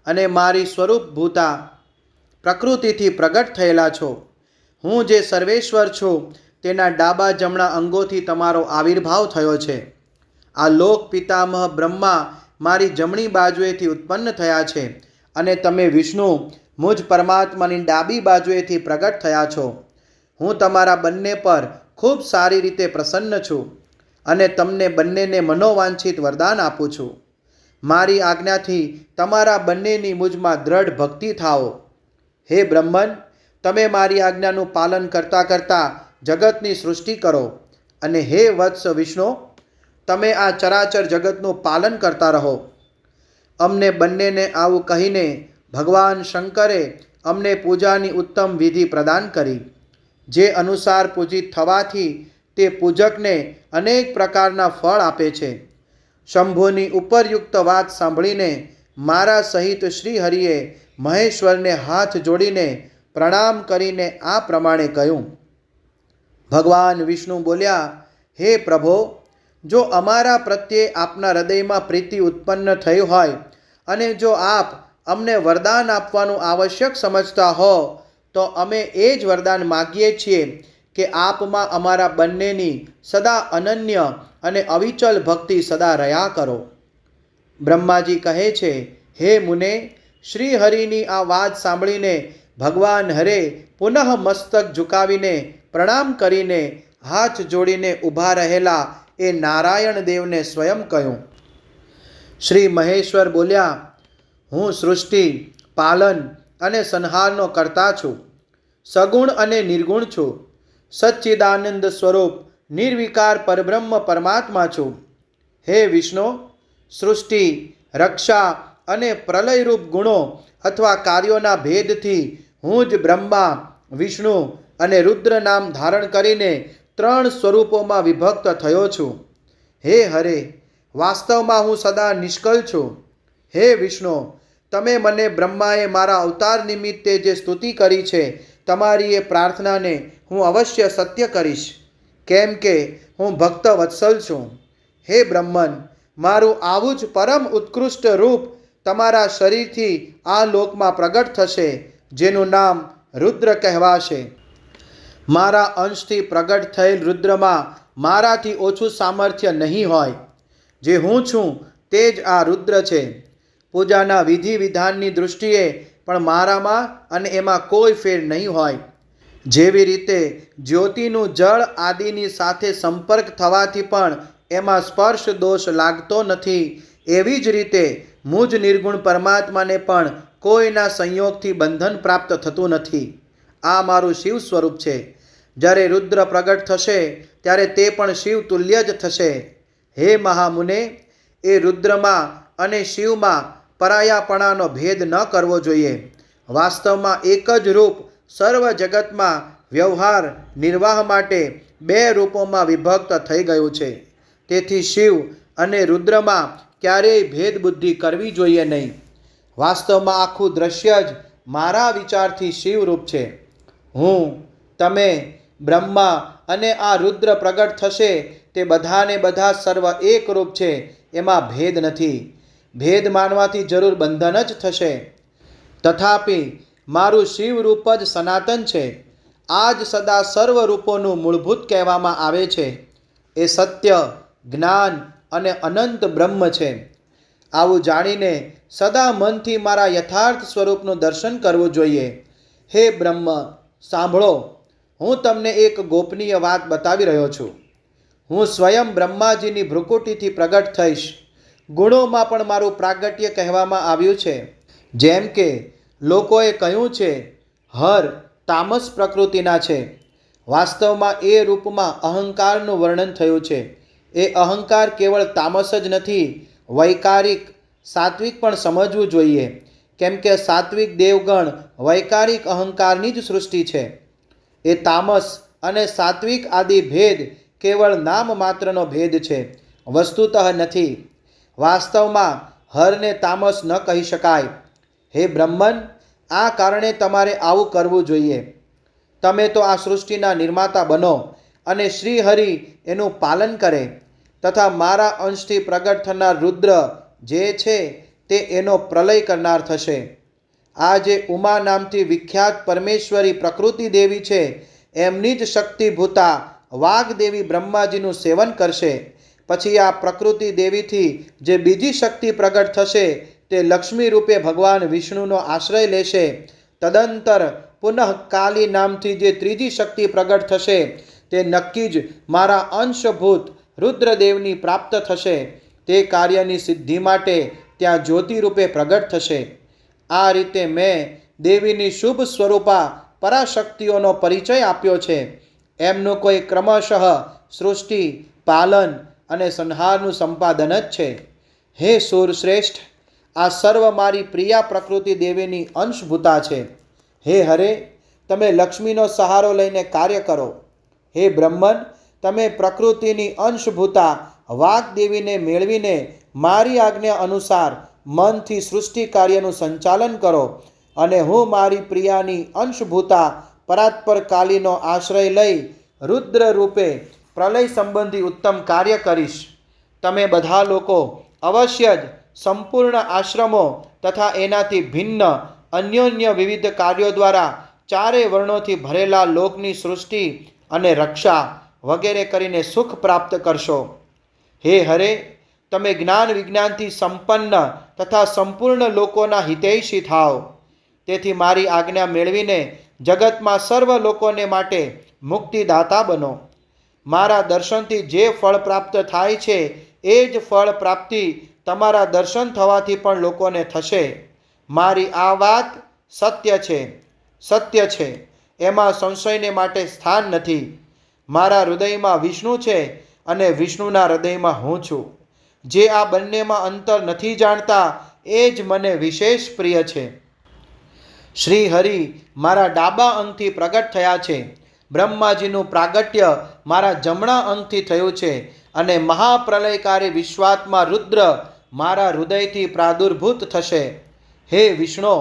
અને મારી સ્વરૂપભૂતા પ્રકૃતિથી પ્રગટ થયેલા છો. હું જે સર્વેશ્વર છું તેના ડાબા જમણા અંગોથી તમારો આવિર્ભાવ થયો છે. આ લોક પિતામહ બ્રહ્મા મારી જમણી બાજુએથી ઉત્પન્ન થયા છે અને તમે વિષ્ણુ મુજ પરમાત્માની ડાબી બાજુએથી પ્રગટ થયા છો. હું તમારા બંને પર ખૂબ સારી રીતે પ્રસન્ન છું અને તમને બંનેને મનોવાંછિત વરદાન આપું છું. મારી આજ્ઞાથી તમારા બંનેની મુજમાં દ્રઢ ભક્તિ થાઓ. હે બ્રહ્મન, તમે મારી આજ્ઞાનું પાલન કરતાં કરતાં જગતની સૃષ્ટિ કરો. અને હે વત્સ વિષ્ણુ, તમે આ ચરાચર જગતનું પાલન કરતા રહો. અમને બંનેને આવું કહીને ભગવાન શંકરે અમને પૂજાની ઉત્તમ વિધિ પ્રદાન કરી, જે અનુસાર પૂજિત થવાથી તે પૂજકને અનેક પ્રકારના ફળ આપે છે. શંભુની ઉપરયુક્ત વાત સાંભળીને મારા સહિત શ્રી હરિએ મહેશ્વરને હાથ જોડીને પ્રણામ કરીને આ પ્રમાણે કહ્યું. ભગવાન વિષ્ણુ બોલ્યા, હે પ્રભો, જો અમારા પ્રત્યે આપના હૃદયમાં પ્રીતિ ઉત્પન્ન થઈ હોય અને જો આપ અમને વરદાન આપવાનું આવશ્યક સમજતા હો તો અમે એ જ વરદાન માગીએ છીએ કે આપમાં અમારા બંનેની સદા અનન્ય અને અવિચલ ભક્તિ સદા રહ્યા કરો. બ્રહ્માજી કહે છે, હે મુને, શ્રી હરિની આ વાત સાંભળીને ભગવાન હરે પુનઃ મસ્તક ઝુકાવીને પ્રણામ કરીને હાથ જોડીને ઊભા રહેલા એ નારાયણ દેવને સ્વયં કહ્યું. શ્રી મહેશ્વર બોલ્યા, હું સૃષ્ટિ, પાલન અને સંહારનો કર્તા છું. સગુણ અને નિર્ગુણ છું. સચ્ચિદાનંદ સ્વરૂપ નિર્વિકાર પરબ્રહ્મ પરમાત્મા છું. હે વિષ્ણુ, સૃષ્ટિ, રક્ષા અને પ્રલયરૂપ ગુણો અથવા કાર્યોના ભેદથી હું જ બ્રહ્મા, વિષ્ણુ અને રુદ્ર નામ ધારણ કરીને 3 સ્વરૂપોમાં વિભક્ત થયો છું. હે હરે, વાસ્તવમાં હું સદા નિષ્કલ છું. હે વિષ્ણુ, તમે મને બ્રહ્માએ મારા અવતાર નિમિત્તે જે સ્તુતિ કરી છે તમારી એ પ્રાર્થનાને હું અવશ્ય સત્ય કરીશ, કેમ કે હું ભક્ત વત્સલ છું. હે બ્રહ્મન, મારું આવું જ પરમ ઉત્કૃષ્ટ રૂપ તમારા શરીરથી આ લોકમાં પ્રગટ થશે, જેનું નામ રુદ્ર કહેવાશે. મારા અંશથી પ્રગટ થયેલ રુદ્રમાં મારાથી ઓછું સામર્થ્ય નહીં હોય. જે હું છું તે જ આ રુદ્ર છે. પૂજાના વિધિ વિધાનની દૃષ્ટિએ પણ મારામાં અને એમાં કોઈ ફેર નહીં હોય. જેવી રીતે જ્યોતિનું જળ આદિની સાથે સંપર્ક થવાથી પણ એમાં સ્પર્શ દોષ લાગતો નથી, એવી જ રીતે મુજ નિર્ગુણ પરમાત્માને પણ કોઈના સંયોગથી બંધન પ્રાપ્ત થતું નથી. આ મારું શિવ સ્વરૂપ છે. જ્યારે રુદ્ર પ્રગટ થશે ત્યારે તે પણ શિવ તુલ્ય જ થશે. હે મહામુને, એ રુદ્રમાં અને શિવમાં પરાયાપણાનો ભેદ ન કરવો જોઈએ. વાસ્તવમાં એક જ રૂપ સર્વ જગતમાં વ્યવહાર નિર્વાહ માટે 2 રૂપોમાં વિભક્ત થઈ ગયું છે. તેથી શિવ અને રુદ્રમાં ક્યારેય ભેદ બુદ્ધિ કરવી જોઈએ નહીં. વાસ્તવમાં આખું દ્રશ્ય જ મારા વિચારથી શિવરૂપ છે. હું, તમે, બ્રહ્મા અને આ રુદ્ર પ્રગટ થશે તે બધાને બધા સર્વ એક રૂપ છે, એમાં ભેદ નથી. ભેદ માનવાથી જરૂર બંધન જ થશે. તથાપિ મારું શિવ રૂપ જ સનાતન છે. આ જ સદા સર્વ રૂપોનું મૂળભૂત કહેવામાં આવે છે. એ સત્ય, જ્ઞાન અને અનંત બ્રહ્મ છે. આવું જાણીને સદા મનથી મારા યથાર્થ સ્વરૂપનું દર્શન કરવું જોઈએ. હે બ્રહ્મ, સાંભળો, હું તમને એક ગોપનીય વાત બતાવી રહ્યો છું. હું સ્વયં બ્રહ્માજીની ભ્રુકુટીથી પ્રગટ થઈશ. ગુણોમાં પણ મારું પ્રાગટ્ય કહેવામાં આવ્યું છે. જેમ કે લોકોએ કહ્યું છે, હર તામસ પ્રકૃતિના છે. વાસ્તવમાં એ રૂપમાં અહંકારનું વર્ણન થયું છે. એ અહંકાર કેવળ તામસ જ નથી, વૈકારિક, સાત્વિક પણ સમજવું જોઈએ. કેમ કે સાત્વિક દેવગણ વૈકારિક અહંકારની જ સૃષ્ટિ છે. એ તામસ અને સાત્વિક આદિ ભેદ કેવળ નામ માત્રનો ભેદ છે, વસ્તુતઃ નથી. વાસ્તવમાં હરને તામસ ન કહી શકાય. હે બ્રહ્મન, આ કારણે તમારે આવું કરવું જોઈએ. તમે તો આ સૃષ્ટિના નિર્માતા બનો અને શ્રી હરિ એનું પાલન કરે, તથા મારા અંશથી પ્રગટ થનાર રુદ્ર જે છે તે એનો પ્રલય કરનાર થશે. આ જે ઉમા નામથી વિખ્યાત પરમેશ્વરી પ્રકૃતિ દેવી છે, એમની જ શક્તિભૂતા વાઘદેવી બ્રહ્માજીનું સેવન કરશે. પછી આ પ્રકૃતિ દેવીથી જે બીજી શક્તિ પ્રગટ થશે તે લક્ષ્મી રૂપે ભગવાન વિષ્ણુનો આશ્રય લેશે. તદંતર પુનઃ કાલી નામથી જે ત્રીજી શક્તિ પ્રગટ થશે તે નક્કી જ મારા અંશભૂત રુદ્રદેવની પ્રાપ્ત થશે. તે કાર્યની સિદ્ધિ માટે ત્યાં જ્યોતિ રૂપે પ્રગટ થશે. આ રીતે મેં દેવીની શુભ સ્વરૂપા પરાશક્તિઓનો પરિચય આપ્યો છે. એમનું કોઈ ક્રમશઃ સૃષ્ટિ, પાલન અને સંહારનું સંપાદન જ છે. હે સુરશ્રેષ્ઠ, આ સર્વ મારી પ્રિયા પ્રકૃતિ દેવીની અંશભૂતા છે. હે હરે, તમે લક્ષ્મીનો સહારો લઈને કાર્ય કરો. હે બ્રહ્મન, તમે પ્રકૃતિની અંશભૂતા વાઘદેવીને મેળવીને મારી આજ્ઞા અનુસાર મનથી સૃષ્ટિ કાર્યનું સંચાલન કરો અને હું મારી પ્રિયાની અંશભૂતા પરાત્પર કાલીનો આશ્રય લઈ રુદ્ર રૂપે પ્રલય સંબંધી ઉત્તમ કાર્ય કરીશ. તમે બધા લોકો અવશ્ય જ સંપૂર્ણ આશ્રમો તથા એનાથી ભિન્ન અન્યોન્ય વિવિધ કાર્યો દ્વારા ચારે વર્ણોથી ભરેલા લોકની સૃષ્ટિ અને રક્ષા વગેરે કરીને સુખ પ્રાપ્ત કરશો. હે હરે, તમે જ્ઞાન વિજ્ઞાનથી સંપન્ન તથા સંપૂર્ણ લોકોના હિતૈષી થાઓ. તેથી મારી આજ્ઞા મેળવીને જગતમાં સર્વ લોકોને માટે મુક્તિદાતા બનો. મારા દર્શનથી જે ફળ પ્રાપ્ત થાય છે એ જ ફળ પ્રાપ્તિ તમારા દર્શન થવાથી પણ લોકોને થશે. મારી આ વાત સત્ય છે, સત્ય છે, એમાં સંશયને માટે સ્થાન નથી. મારા હૃદયમાં વિષ્ણુ છે અને વિષ્ણુના હૃદયમાં હું છું. જે આ બંનેમાં અંતર નથી જાણતા એ જ મને વિશેષ પ્રિય છે. શ્રી હરિ મારા ડાબા અંગથી પ્રગટ થયા છે. બ્રહ્માજીનું પ્રાગટ્ય મારા જમણા અંગથી થયું છે અને મહાપ્રલયકારી વિશ્વાત્મા રુદ્ર મારા હૃદયથી પ્રાદુર્ભૂત થશે. હે વિષ્ણુ,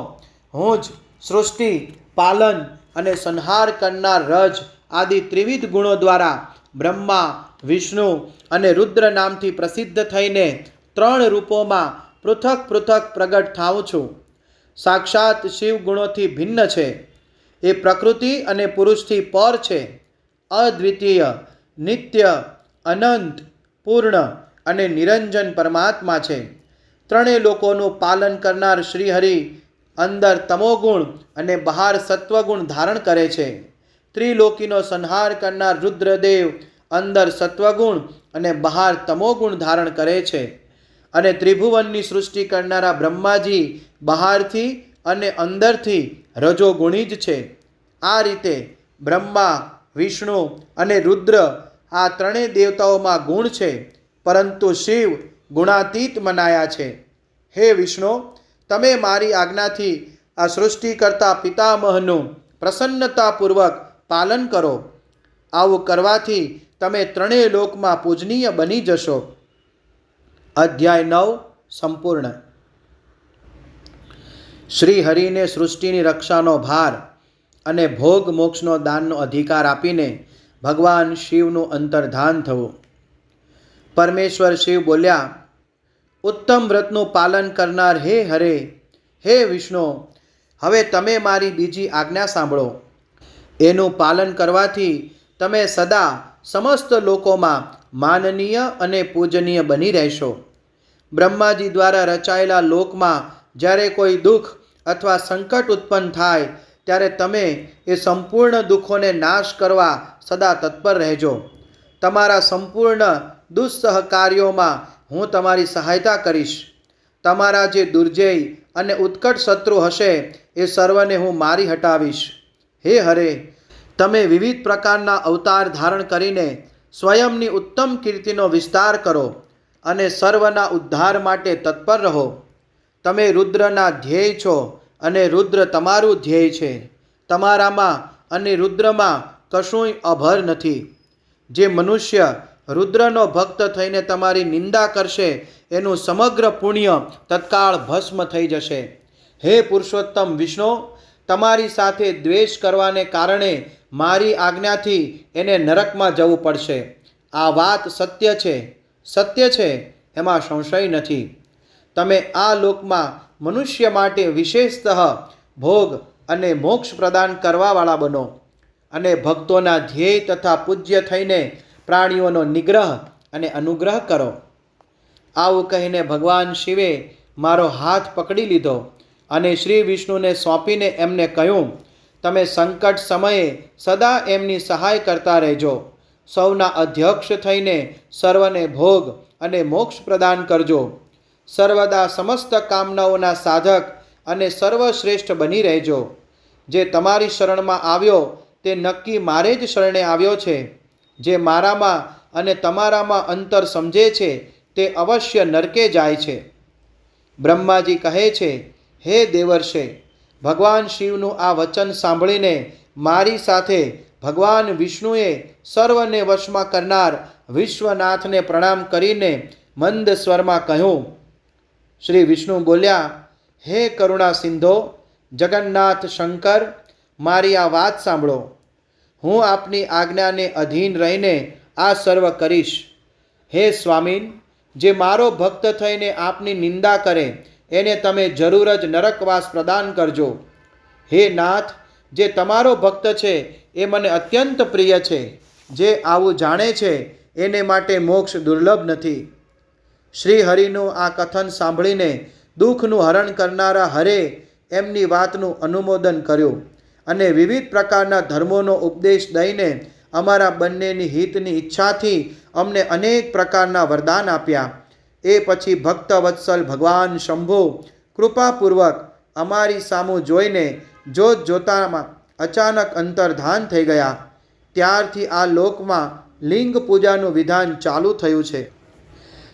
હું જ સૃષ્ટિ, પાલન અને સંહાર કરનાર રજ આદિ ત્રિવિધ ગુણો દ્વારા બ્રહ્મા, વિષ્ણુ અને રુદ્ર નામથી પ્રસિદ્ધ થઈને ત્રણ રૂપોમાં પૃથક પૃથક પ્રગટ થાઉં છું. સાક્ષાત શિવ ગુણોથી ભિન્ન છે. એ પ્રકૃતિ અને પુરુષથી પર છે. અદ્વિતીય, નિત્ય, અનંત, પૂર્ણ અને નિરંજન પરમાત્મા છે. ત્રણેય લોકોનું પાલન કરનાર શ્રીહરિ અંદર તમોગુણ અને બહાર સત્વગુણ ધારણ કરે છે. ત્રિલોકીનો સંહાર કરનાર રુદ્રદેવ અંદર સત્વગુણ અને બહાર તમોગુણ ધારણ કરે છે. અને ત્રિભુવનની સૃષ્ટિ કરનારા બ્રહ્માજી બહારથી અને અંદરથી રજોગુણી જ છે. આ રીતે બ્રહ્મા, વિષ્ણુ અને રુદ્ર આ ત્રણેય દેવતાઓમાં ગુણ છે, પરંતુ શિવ ગુણાતીત મનાયા છે. હે વિષ્ણુ, તમે મારી આજ્ઞાથી આ સૃષ્ટિ કરતા પિતામહનું પ્રસન્નતાપૂર્વક પાલન કરો. આવું કરવાથી તમે ત્રણેય લોકમાં પૂજનીય બની જશો. અધ્યાય 9 સંપૂર્ણ. શ્રી હરિને સૃષ્ટિની રક્ષાનો ભાર અને ભોગ મોક્ષનો દાનનો અધિકાર આપીને ભગવાન શિવનું અંતર્ધાન થવું. પરમેશ્વર શિવ બોલ્યા, ઉત્તમ વ્રતનું પાલન કરનાર હે હરે, હે વિષ્ણુ, હવે તમે મારી બીજી આજ્ઞા સાંભળો. એનું પાલન કરવાથી તમે સદા સમસ્ત લોકોમાં માનનીય અને પૂજનીય બની રહેશો. બ્રહ્માજી દ્વારા રચાયેલા લોકમાં જ્યારે કોઈ દુઃખ અથવા સંકટ ઉત્પન્ન થાય ત્યારે તમે એ સંપૂર્ણ દુઃખોને નાશ કરવા સદા તત્પર રહેજો. તમારા સંપૂર્ણ દુઃસહકાર્યોમાં હું તમારી સહાયતા કરીશ. તમારા જે દુર્જય અને ઉત્કટ શત્રુ હશે એ સર્વને હું મારી હટાવીશ. હે હરે, તમે વિવિધ પ્રકારના અવતાર ધારણ કરીને સ્વયંની ઉત્તમ કીર્તિનો વિસ્તાર કરો અને સર્વના ઉદ્ધાર માટે તત્પર રહો. તમે રુદ્રના ધ્યેય છો અને રુદ્ર તમારું ધ્યેય છે. તમારામાં અને રુદ્રમાં કશુંય અભર નથી. જે મનુષ્ય રુદ્રનો ભક્ત થઈને તમારી નિંદા કરશે એનું સમગ્ર પુણ્ય તત્કાળ ભસ્મ થઈ જશે. હે પુરુષોત્તમ વિષ્ણુ, તમારી સાથે દ્વેષ કરવાને કારણે મારી આજ્ઞાથી એને નરકમાં જવું પડશે. આ વાત સત્ય છે, સત્ય છે, એમાં સંશય નથી. તમે આ લોકમાં મનુષ્ય માટે વિશેષતઃ ભોગ અને મોક્ષ પ્રદાન કરવાવાળા બનો અને ભક્તોના ધ્યેય તથા પૂજ્ય થઈને પ્રાણીઓનો નિગ્રહ અને અનુગ્રહ કરો. આવું કહીને ભગવાન શિવે મારો હાથ પકડી લીધો અને શ્રી વિષ્ણુને સોંપીને એમને કહ્યું, તમે સંકટ સમયે સદા એમની સહાય કરતા રહેજો. સૌના અધ્યક્ષ થઈને સર્વને ભોગ અને મોક્ષ પ્રદાન કરજો. સર્વદા સમસ્ત કામનાઓના સાધક અને સર્વશ્રેષ્ઠ બની રહેજો. જે તમારી શરણમાં આવ્યો તે નક્કી મારે જ શરણે આવ્યો છે. જે મારામાં અને તમારામાં અંતર સમજે છે તે અવશ્ય નરકે જાય છે. બ્રહ્માજી કહે છે, હે દેવર્ષે, ભગવાન શિવનું આ વચન સાંભળીને મારી સાથે ભગવાન વિષ્ણુએ સર્વને વશમાં કરનાર વિશ્વનાથને પ્રણામ કરીને મંદ સ્વરમાં કહ્યું. શ્રી વિષ્ણુ બોલ્યા, હે કરુણા સિંધો, જગન્નાથ શંકર, મારી આ વાત સાંભળો. હું આપની આજ્ઞાને અધીન રહીને આ સર્વ કરીશ. હે સ્વામીન, જે મારો ભક્ત થઈને આપની નિંદા કરે એને તમે જરૂર જ નરકવાસ પ્રદાન કરજો. હે નાથ, જે તમારો ભક્ત છે એ મને અત્યંત પ્રિય છે. જે આવું જાણે છે એને માટે મોક્ષ દુર્લભ નથી. શ્રી હરિનું આ કથન સાંભળીને દુઃખનું હરણ કરનારા હરે એમની વાતનું અનુમોદન કર્યું અને વિવિધ પ્રકારના ધર્મોનો ઉપદેશ દઈને અમારા બંનેની હિતની ઈચ્છાથી અમને અનેક પ્રકારના વરદાન આપ્યા. એ પછી ભક્ત વત્સલ ભગવાન શંભુ કૃપાપૂર્વક અમારી સામું જોઈને જોત જોતામાં અચાનક અંતર્ધાન થઈ ગયા. ત્યારથી આ લોકમાં લિંગ પૂજાનું વિધાન ચાલુ થયું છે.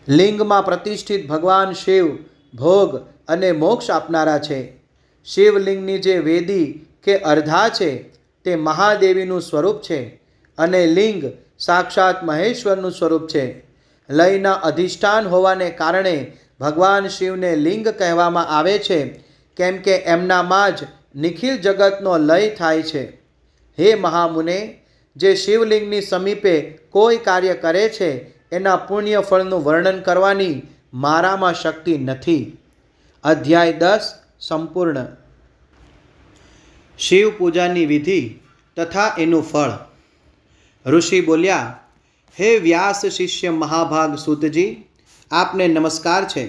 લિંગમાં પ્રતિષ્ઠિત ભગવાન શિવ ભોગ અને મોક્ષ આપનારા છે. શિવલિંગની જે વેદી કે અર્ધા છે તે મહાદેવીનું સ્વરૂપ છે અને લિંગ સાક્ષાત મહેશ્વરનું સ્વરૂપ છે. લયના અધિષ્ઠાન હોવાને કારણે ભગવાન શિવને લિંગ કહેવામાં આવે છે, કેમ કે એમનામાં જ નિખિલ જગતનો લય થાય છે. હે મહામુને, જે શિવલિંગની સમીપે કોઈ કાર્ય કરે છે એના પુણ્ય ફળનું વર્ણન કરવાની મારામાં શક્તિ નથી. અધ્યાય 10 સંપૂર્ણ. શિવ પૂજાની વિધિ તથા એનું ફળ. ઋષિ બોલ્યા, હે વ્યાસ શિષ્ય મહાભાગ સૂતજી, આપને નમસ્કાર છે.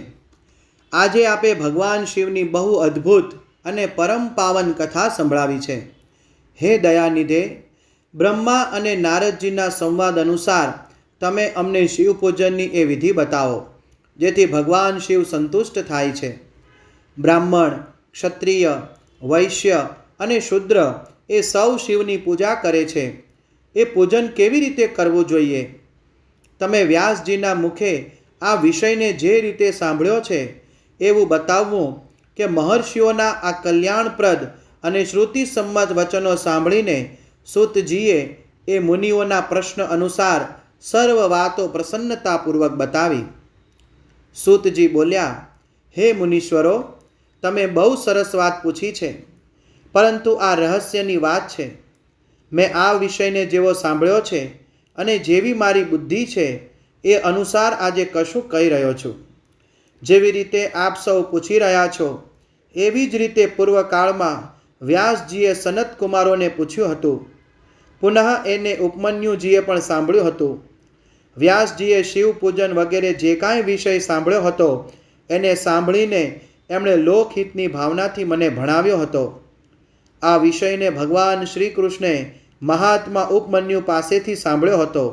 આજે આપે ભગવાન શિવની બહુ અદ્ભુત અને પરમ પાવન કથા સંભળાવી છે. હે દયાનિધે, બ્રહ્મા અને નારદજીના સંવાદ અનુસાર તમે અમને શિવ પૂજનની એ વિધિ બતાવો, જેથી ભગવાન શિવ સંતુષ્ટ થાય છે. બ્રાહ્મણ, ક્ષત્રિય, વૈશ્ય અને શૂદ્ર એ સૌ શિવની પૂજા કરે છે. એ પૂજન કેવી રીતે કરવું જોઈએ? તમે વ્યાસજીના મુખે આ વિષયને જે રીતે સાંભળ્યો છે એવું બતાવવું કે મહર્ષિઓના આ કલ્યાણપ્રદ અને શ્રુતિ સંમત વચનો સાંભળીને સૂતજીએ એ મુનિઓના પ્રશ્ન અનુસાર સર્વ વાતો પ્રસન્નતાપૂર્વક બતાવી. સૂતજી બોલ્યા, હે મુનીશ્વરો, તમે બહુ સરસ વાત પૂછી છે, પરંતુ આ રહસ્યની વાત છે. મેં આ વિષયને જેવો સાંભળ્યો છે અને જેવી મારી બુદ્ધિ છે એ અનુસાર આજે કશું કહી રહ્યો છું. જેવી રીતે આપ સૌ પૂછી રહ્યા છો એવી જ રીતે પૂર્વકાળમાં વ્યાસજીએ સનત કુમારોને પૂછ્યું હતું. પુનઃ એને ઉપમન્યુજીએ પણ સાંભળ્યું હતું. વ્યાસજીએ શિવ પૂજન વગેરે જે કાંઈ વિષય સાંભળ્યો હતો એને સાંભળીને એમણે લોકહિતની ભાવનાથી મને ભણાવ્યો હતો. આ વિષયને ભગવાન શ્રી કૃષ્ણે મહાત્મા ઉપમન્યુ પાસેથી સાંભળ્યો હતો.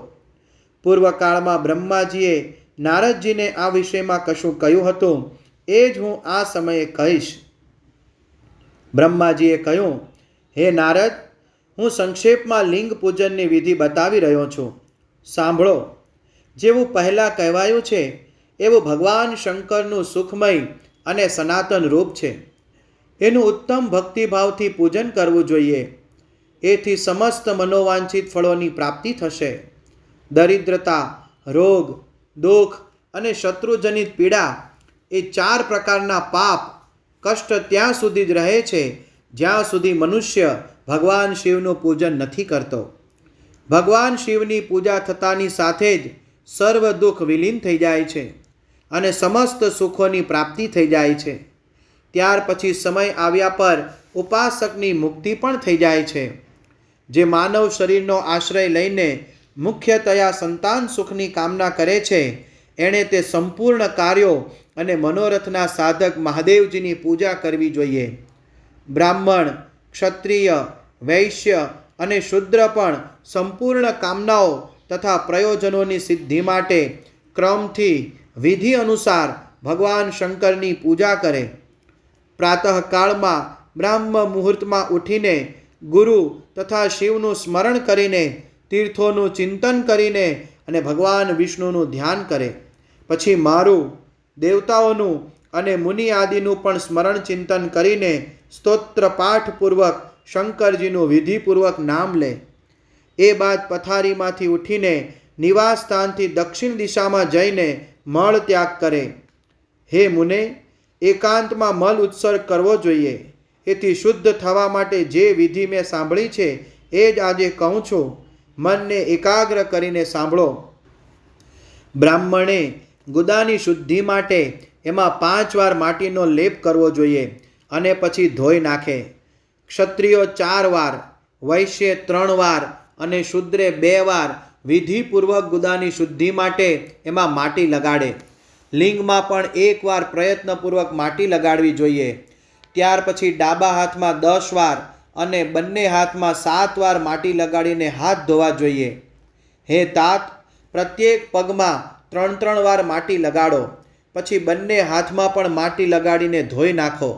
પૂર્વકાળમાં બ્રહ્માજીએ નારદજીને આ વિષયમાં કશું કહ્યું હતું એ જ હું આ સમયે કહીશ. બ્રહ્માજીએ કહ્યું, હે નારદ, હું સંક્ષેપમાં લિંગ પૂજનની વિધિ બતાવી રહ્યો છું. સાંભળો. જેવું પહેલાં કહેવાયું છે એવું ભગવાન શંકરનું સુખમય અને સનાતન રૂપ છે. એનું ઉત્તમ ભક્તિભાવથી પૂજન કરવું જોઈએ. એથી સમસ્ત મનોવાંછિત ફળોની પ્રાપ્તિ થશે. દરિદ્રતા, રોગ, દુઃખ અને શત્રુજનિત પીડા એ 4 પ્રકારના પાપ કષ્ટ ત્યાં સુધી જ રહે છે જ્યાં સુધી મનુષ્ય ભગવાન શિવનું પૂજન નથી કરતો. ભગવાન શિવની પૂજા થતાની સાથે જ સર્વ દુઃખ વિલીન થઈ જાય છે અને સમસ્ત સુખોની પ્રાપ્તિ થઈ જાય છે. ત્યાર પછી સમય આવ્યા પર ઉપાસકની મુક્તિ પણ થઈ જાય છે. જે માનવ શરીરનો આશ્રય લઈને મુખ્યતયા સંતાન સુખની કામના કરે છે એણે તે સંપૂર્ણ કાર્યો અને મનોરથના સાધક મહાદેવજીની પૂજા કરવી જોઈએ. બ્રાહ્મણ, ક્ષત્રિય, વૈશ્ય અને શુદ્ર પણ સંપૂર્ણ કામનાઓ તથા પ્રયોજનોની સિદ્ધિ માટે ક્રમથી વિધિ અનુસાર ભગવાન શંકરની પૂજા કરે. પ્રાતઃકાળમાં બ્રાહ્મ મુહૂર્તમાં ઉઠીને ગુરુ તથા શિવનું સ્મરણ કરીને, તીર્થોનું ચિંતન કરીને અને ભગવાન વિષ્ણુનું ધ્યાન કરે. પછી મારું, દેવતાઓનું અને મુનિ આદિનું પણ સ્મરણ ચિંતન કરીને સ્તોત્ર પાઠપૂર્વક શંકરજીનું વિધિપૂર્વક નામ લે. એ બાદ પથારીમાંથી ઉઠીને નિવાસ સ્થાનથી દક્ષિણ દિશામાં જઈને મળ ત્યાગ કરે. હે મુને, એકાંતમાં મલ ઉત્સર્ગ કરવો જોઈએ. એથી શુદ્ધ થવા માટે જે વિધિ મેં સાંભળી છે એ જ આજે કહું છું. મનને એકાગ્ર કરીને સાંભળો. બ્રાહ્મણે ગુદાની શુદ્ધિ માટે એમાં 5 વાર માટીનો લેપ કરવો જોઈએ અને પછી ધોઈ નાખે. ક્ષત્રિયો 4 વાર, વૈશ્ય 3 વાર અને શુદ્રે 2 વાર વિધિપૂર્વક ગુદાની શુદ્ધિ માટે એમાં માટી લગાડે. લિંગમાં પણ 1 વાર પ્રયત્નપૂર્વક માટી લગાડવી જોઈએ. ત્યાર પછી ડાબા હાથમાં 10 વાર અને બંને હાથમાં 7 વાર માટી લગાડીને હાથ ધોવા જોઈએ. હે તાત, પ્રત્યેક પગમાં 3 વાર માટી લગાડો. પછી બંને હાથમાં પણ માટી લગાડીને ધોઈ નાખો.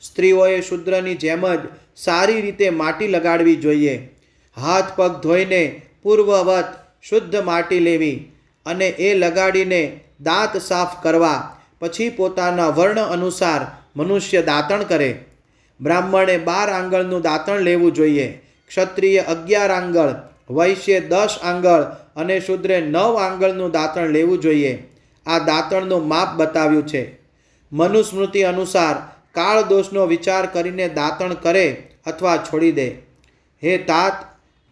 સ્ત્રીઓએ શુદ્રની જેમ જ સારી રીતે માટી લગાડવી જોઈએ. હાથ પગ ધોઈને પૂર્વવત શુદ્ધ માટી લેવી અને એ લગાડીને દાંત સાફ કરવા. પછી પોતાના વર્ણ અનુસાર મનુષ્ય દાંતણ કરે. બ્રાહ્મણે 12 આંગળનું દાંતણ લેવું જોઈએ. ક્ષત્રિય 11 આંગળ, વૈશ્ય 10 આંગળ અને શુદ્રે 9 આંગળનું દાંતણ લેવું જોઈએ. આ દાંતણનું માપ બતાવ્યું છે. મનુસ્મૃતિ અનુસાર કાળ દોષનો વિચાર કરીને દાંતણ કરે અથવા છોડી દે. હે તાત,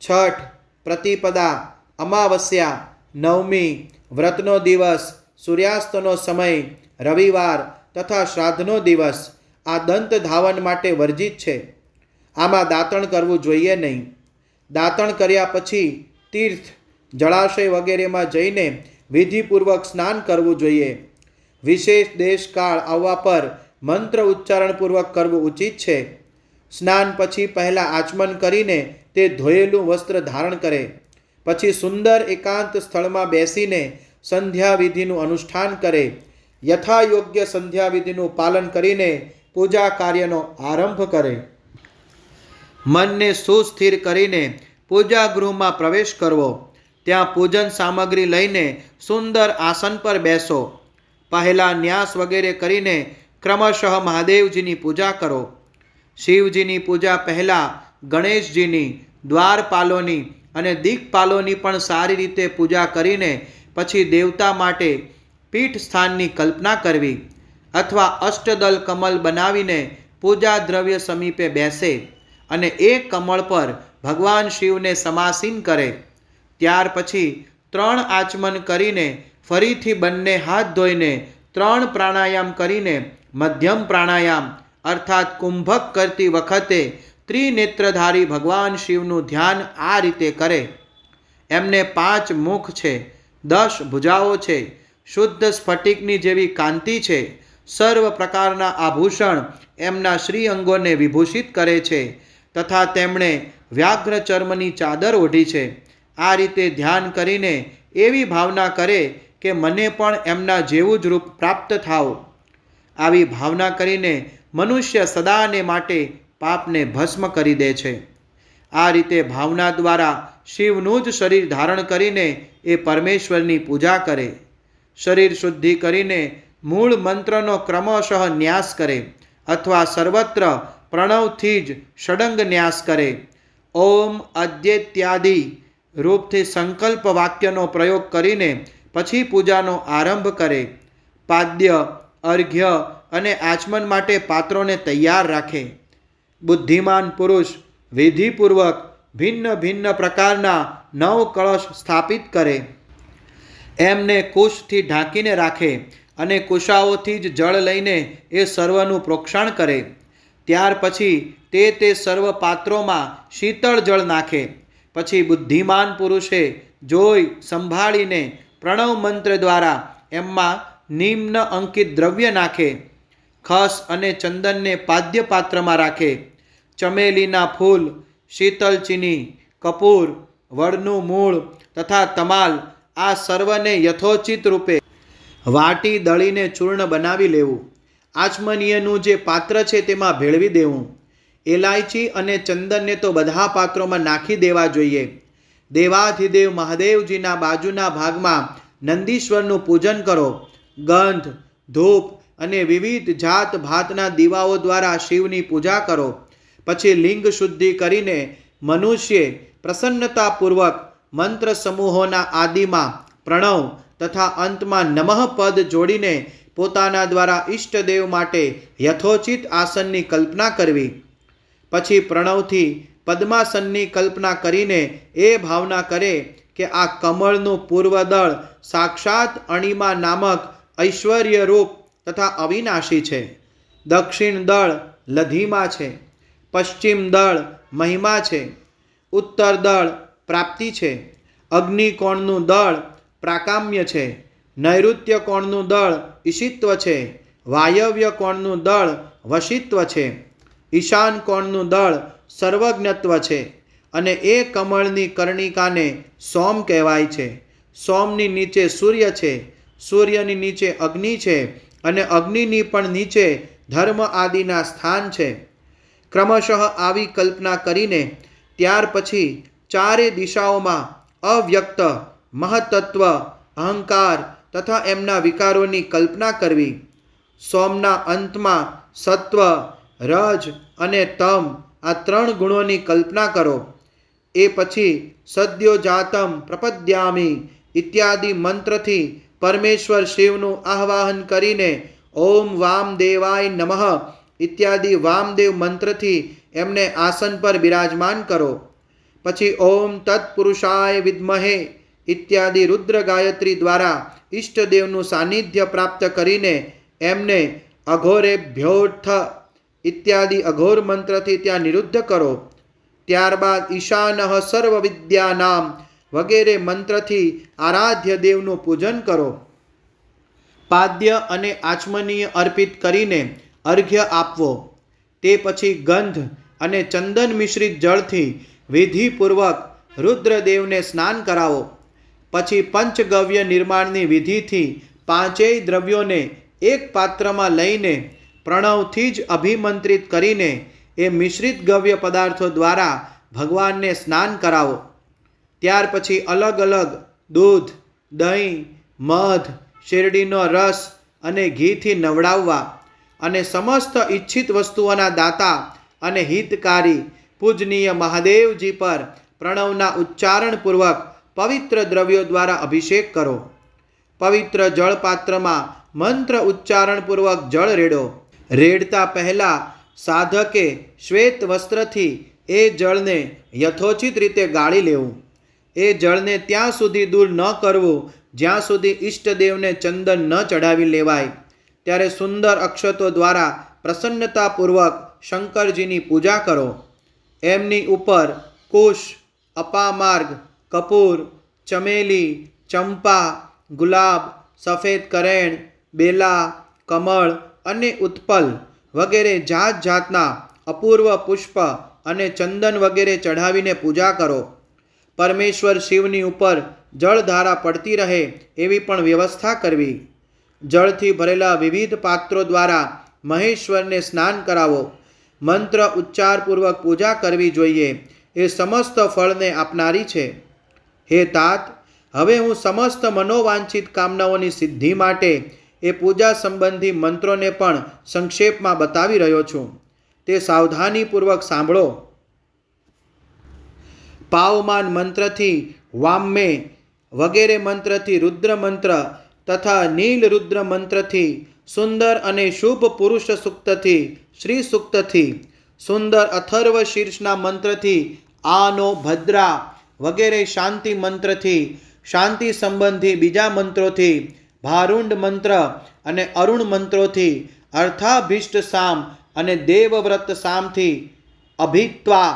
છઠ, પ્રતિપદા, અમાવસ્યા, નવમી, વ્રતનો દિવસ, સૂર્યાસ્તનો સમય, રવિવાર તથા શ્રાદ્ધનો દિવસ આ દંત ધાવન માટે વર્જિત છે. આમાં દાંતણ કરવું જોઈએ નહીં. દાંતણ કર્યા પછી તીર્થ, જળાશય વગેરેમાં જઈને વિધિપૂર્વક સ્નાન કરવું જોઈએ. વિશેષ દેશકાળ આવવા પર મંત્ર ઉચ્ચારણપૂર્વક કરવું ઉચિત છે. સ્નાન પછી પહેલાં આચમન કરીને તે ધોયેલું વસ્ત્ર ધારણ કરે. પછી સુંદર એકાંત સ્થળમાં બેસીને સંધ્યા વિધિનું અનુષ્ઠાન કરે. યથાયોગ્ય સંધ્યા વિધિનું પાલન કરીને પૂજા કાર્યનો આરંભ કરે. મનને સુસ્થિર કરીને પૂજા ગૃહમાં પ્રવેશ કરવો. ત્યાં પૂજન સામગ્રી લઈને સુંદર આસન પર બેસો. પહેલાં ન્યાસ વગેરે કરીને ક્રમશઃ મહાદેવજીની પૂજા કરો. શિવજીની પૂજા પહેલાં ગણેશજીની, દ્વારપાલોની અને દિક્પાલોની પણ સારી રીતે પૂજા કરીને પછી દેવતા માટે પીઠ સ્થાનની કલ્પના કરવી અથવા અષ્ટદલ કમલ બનાવીને પૂજા દ્રવ્ય સમીપે બેસે અને એક કમળ પર ભગવાન શિવને સમાસીન કરે. ત્યાર પછી 3 આચમન કરીને ફરીથી બંને હાથ ધોઈને 3 પ્રાણાયામ કરીને મધ્યમ પ્રાણાયામ અર્થાત કુંભક કરતી વખતે ત્રિનેત્રધારી ભગવાન શિવનું ધ્યાન આ રીતે કરે. એમને 5 મુખ છે, 10 ભુજાઓ છે, શુદ્ધ સ્ફટિકની જેવી કાંતિ છે, સર્વ પ્રકારના આભૂષણ એમના શ્રી અંગોને વિભૂષિત કરે છે, તથા તેમણે વ્યાઘ્ર ચર્મની ચાદર ઓઢી છે. આ રીતે ધ્યાન કરીને એવી ભાવના કરે કે મને પણ એમના જેવું જ રૂપ પ્રાપ્ત થાવ. આવી ભાવના કરીને મનુષ્ય સદાને માટે પાપને ભસ્મ કરી દે છે. આ રીતે ભાવના દ્વારા શિવનું જ શરીર ધારણ કરીને એ પરમેશ્વરની પૂજા કરે. શરીર શુદ્ધિ કરીને મૂળ મંત્રનો ક્રમશઃ ન્યાસ કરે અથવા સર્વત્ર પ્રણવથી જ ષડંગ ન્યાસ કરે. ઓમ અદ્યૈત્યાદિ રૂપથી સંકલ્પ વાક્યનો પ્રયોગ કરીને પછી પૂજાનો આરંભ કરે. પાદ્ય, અર્ઘ્ય અને આચમન માટે પાત્રોને તૈયાર રાખે. બુદ્ધિમાન પુરુષ વિધિપૂર્વક ભિન્ન ભિન્ન પ્રકારના 9 કળશ સ્થાપિત કરે. એમને કુશથી ઢાંકીને રાખે અને કુશાઓથી જ જળ લઈને એ સર્વનું પ્રોક્ષણ કરે. ત્યાર પછી તે સર્વ પાત્રોમાં શીતળ જળ નાખે. પછી બુદ્ધિમાન પુરુષે જોઈ સંભાળીને પ્રણવ મંત્ર દ્વારા એમાં નિમ્ન અંકિત દ્રવ્ય નાખે. ખસ અને ચંદનને પાદ્ય પાત્રમાં રાખે. ચમેલીના ફૂલ, શીતલચીની, કપૂર, વડનું મૂળ તથા તમાલ આ સર્વને યથોચિત રૂપે વાટી દળીને ચૂર્ણ બનાવી લેવું. આચમનીયનું જે પાત્ર છે તેમાં ભેળવી દેવું. એલાયચી અને ચંદનને તો બધા પાત્રોમાં નાખી દેવા જોઈએ. દેવાધિદેવ મહાદેવજીના બાજુના ભાગમાં નંદીશ્વરનું પૂજન કરો. ગંધ, ધૂપ અને વિવિધ જાત ભાતના દીવાઓ દ્વારા શિવની પૂજા કરો. પછી લિંગ શુદ્ધિ કરીને મનુષ્ય પ્રસન્નતાપૂર્વક મંત્ર સમૂહોના આદિમાં પ્રણવ તથા અંતમાં નમઃ પદ જોડીને પોતાના દ્વારા ઈષ્ટદેવ માટે યથોચિત આસનની કલ્પના કરવી. પછી પ્રણવથી પદ્માસનની કલ્પના કરીને એ ભાવના કરે કે આ કમળનું પૂર્વદળ સાક્ષાત અણિમા નામક ઐશ્વર્યરૂપ તથા અવિનાશી છે. દક્ષિણ દળ લધિમા છે. પશ્ચિમ દળ મહિમા છે. ઉત્તર દળ પ્રાપ્તિ છે. અગ્નિકોણનું દળ પ્રાકામ્ય છે. નૈઋત્ય કોણનું દળ ઈશિત્વ છે. વાયવ્ય કોણનું દળ વશિત્વ છે. ઈશાન કોણનું દળ સર્વજ્ઞત્વ છે. અને એ કમળની કર્ણિકાને સોમ કહેવાય છે. સોમની નીચે સૂર્ય છે. સૂર્યની નીચે અગ્નિ છે. અને અગ્નિની પણ નીચે ધર્મ આદિના સ્થાન છે. ક્રમશઃ આવી કલ્પના કરીને ત્યાર પછી ચારે દિશાઓમાં અવ્યક્ત મહત્તત્વ, અહંકાર તથા એમના વિકારોની કલ્પના કરવી. સોમના અંતમાં સત્વ, રજ અને તમ આ 3 ગુણોની કલ્પના કરો. એ પછી સદ્યોજાતમ પ્રપદ્યામિ ઇત્યાદિ મંત્રથી પરમેશ્વર શિવનું આહ્વાહન કરીને ઓમ વામદેવાય નમઃ ઇત્યાદિ વામદેવ મંત્રથી એમને આસન પર બિરાજમાન કરો. પછી ઓમ તત્પુરુષાય વિદ્મહે ઇત્યાદિ રુદ્ર ગાયત્રી દ્વારા ઈષ્ટદેવનું સાનિધ્ય પ્રાપ્ત કરીને એમને અઘોરેભ્યોઠ ઇત્યાદિ અઘોર મંત્રથી ત્યાં નિરુદ્ધ કરો. ત્યારબાદ ઈશાનઃ સર્વ વિદ્યાનામ વગેરે મંત્રથી આરાધ્ય દેવનું પૂજન કરો. પાદ્ય અને આચમનીય અર્પિત કરીને અર્ઘ્ય આપવો. તે પછી ગંધ અને ચંદન મિશ્રિત જળથી વિધિપૂર્વક રુદ્રદેવને સ્નાન કરાવો. પછી પંચગવ્ય નિર્માણની વિધિથી 5 દ્રવ્યોને એક પાત્રમાં લઈને પ્રણવથી જ અભિમંત્રિત કરીને એ મિશ્રિત ગવ્ય પદાર્થો દ્વારા ભગવાનને સ્નાન કરાવો. ત્યાર પછી અલગ અલગ દૂધ, દહીં, મધ, શેરડીનો રસ અને ઘીથી નવડાવવા અને સમસ્ત ઈચ્છિત વસ્તુઓના દાતા અને હિતકારી પૂજનીય મહાદેવજી પર પ્રણવના ઉચ્ચારણપૂર્વક પવિત્ર દ્રવ્યો દ્વારા અભિષેક કરો. પવિત્ર જળપાત્રમાં મંત્ર ઉચ્ચારણપૂર્વક જળ રેડો. રેડતા પહેલાં સાધકે શ્વેત વસ્ત્રથી એ જળને યથોચિત રીતે ગાળી લેવું. એ જળને ત્યાં સુધી દૂર ન કરવું જ્યાં સુધી ઈષ્ટદેવને ચંદન ન ચડાવી લેવાય. ત્યારે સુંદર અક્ષતો દ્વારા પ્રસન્નતાપૂર્વક શંકરજીની પૂજા કરો. એમની ઉપર કુશ, અપામાર્ગ, કપૂર, ચમેલી, ચંપા, ગુલાબ, સફેદ કરેણ, બેલા, કમળ અને ઉત્પલ વગેરે જાત જાતના અપૂર્વ પુષ્પ અને ચંદન વગેરે ચઢાવીને પૂજા કરો. પરમેશ્વર શિવની ઉપર જળધારા પડતી રહે એવી પણ વ્યવસ્થા કરવી. જળથી ભરેલા વિવિધ પાત્રો દ્વારા મહેશ્વરને સ્નાન કરાવો. મંત્ર ઉચ્ચારપૂર્વક પૂજા કરવી જોઈએ. એ સમસ્ત ફળને આપનારી છે. હે તાત, હવે હું સમસ્ત મનોવાંછિત કામનાઓની સિદ્ધિ માટે એ પૂજા સંબંધી મંત્રોને પણ સંક્ષેપમાં બતાવી રહ્યો છું. તે સાવધાનીપૂર્વક સાંભળો. પાવમાન મંત્રથી વામ્મે વગેરે મંત્રથી રુદ્ર મંત્ર તથા નીલ રુદ્ર મંત્રથી સુંદર અને શુભ પુરુષ સૂક્તથી શ્રી સૂક્તથી સુંદર અથર્વ શીર્ષના મંત્રથી આનો ભદ્રા વગેરે શાંતિ મંત્રથી શાંતિ સંબંધી બીજા મંત્રોથી ભારુંડ મંત્ર અને અરુણ મંત્રોથી અર્થાભિષ્ટ સામ અને દેવવ્રત સામથી અભિત્વા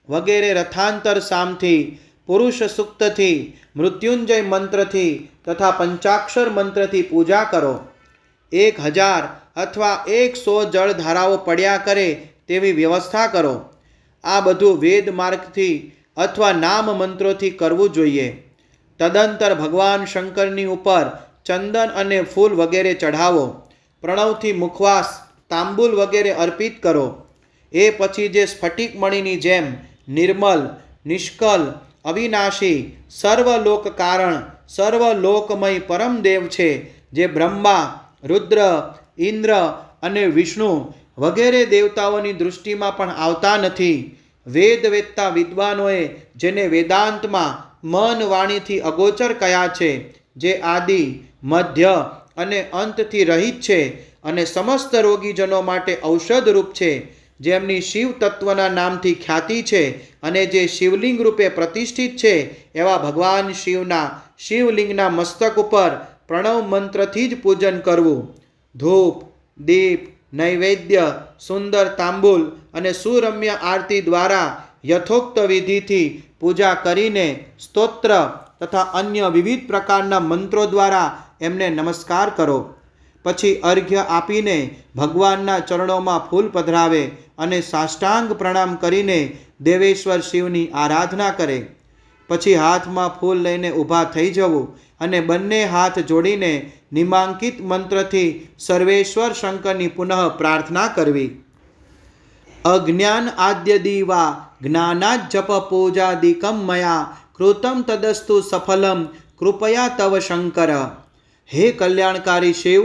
વગેરે રથાંતર સામથી પુરુષ સૂક્તથી મૃત્યુંજય મંત્રથી તથા પંચાક્ષર મંત્રથી પૂજા કરો. 1000 અથવા 100 જળધારાઓ પડ્યા કરે તેવી વ્યવસ્થા કરો. આ બધું વેદ માર્ગથી અથવા નામ મંત્રોથી કરવું જોઈએ. તદંતર ભગવાન શંકરની ઉપર ચંદન અને ફૂલ વગેરે ચઢાવો. પ્રણવથી મુખવાસ, તાંબુલ વગેરે અર્પિત કરો. એ પછી જે સ્ફટિક મણીની જેમ નિર્મલ, નિષ્કલ, અવિનાશી, સર્વલોક કારણ, સર્વલોકમય પરમદેવ છે, જે બ્રહ્મા, રુદ્ર, ઇન્દ્ર અને વિષ્ણુ વગેરે દેવતાઓની દૃષ્ટિમાં પણ આવતા નથી. વેદ વેદતા વિદ્વાનોએ જેને વેદાંતમાં મન વાણીથી અગોચર કયા છે, જે આદિ, મધ્ય અને અંતથી રહિત છે અને સમસ્ત રોગીજનો માટે ઔષધરૂપ છે, જેમની શિવ તત્વના નામથી ખ્યાતિ છે અને જે શિવલિંગ રૂપે પ્રતિષ્ઠિત છે, એવા ભગવાન શિવના શિવલિંગના મસ્તક ઉપર પ્રણવ મંત્રથી જ પૂજન કરવું. ધૂપ, દીપ, નૈવેદ્ય, સુંદર તાંબુલ અને સુરમ્ય આરતી દ્વારા યથોક્ત વિધિથી પૂજા કરીને સ્તોત્ર તથા અન્ય વિવિધ પ્રકારના મંત્રો દ્વારા એમને નમસ્કાર કરો. પછી અર્ઘ્ય આપીને ભગવાનના ચરણોમાં ફૂલ પધરાવે અને સાષ્ટાંગ પ્રણામ કરીને દેવેશ્વર શિવની આરાધના કરે. પછી હાથમાં ફૂલ લઈને ઊભા થઈ જવું અને બંને હાથ જોડીને નિમાંકિત મંત્રથી સર્વેશ્વર શંકરની પુનઃ પ્રાર્થના કરવી. અજ્ઞાન આદ્યદીવા જ્ઞાનાજ્જપ પૂજાદિકમ મયા કૃતમ તદસ્તુ સફલમ કૃપયા તવ શંકર. હે કલ્યાણકારી શિવ,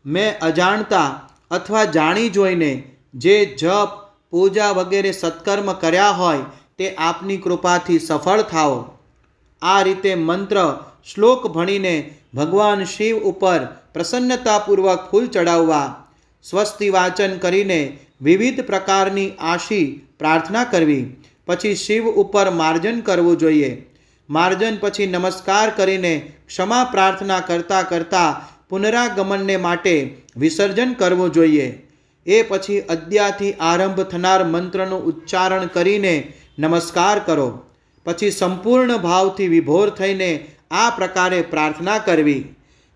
મેં અજાણતા અથવા જાણી જોઈને જે જપ, પૂજા વગેરે સત્કર્મ કર્યા હોય તે આપની કૃપાથી સફળ થાઓ. આ રીતે મંત્ર શ્લોક ભણીને ભગવાન શિવ ઉપર પ્રસન્નતાપૂર્વક ફૂલ ચડાવવા. સ્વસ્તિ વાચન કરીને વિવિધ પ્રકારની આશી પ્રાર્થના કરવી. પછી શિવ ઉપર માર્જન કરવું જોઈએ. માર્જન પછી નમસ્કાર કરીને ક્ષમા પ્રાર્થના કરતાં કરતાં પુનરાગમનને માટે વિસર્જન કરવું જોઈએ. એ પછી અદ્યાથી આરંભ થનાર મંત્રનું ઉચ્ચારણ કરીને નમસ્કાર કરો. પછી સંપૂર્ણ ભાવથી વિભોર થઈને આ પ્રકારે પ્રાર્થના કરવી.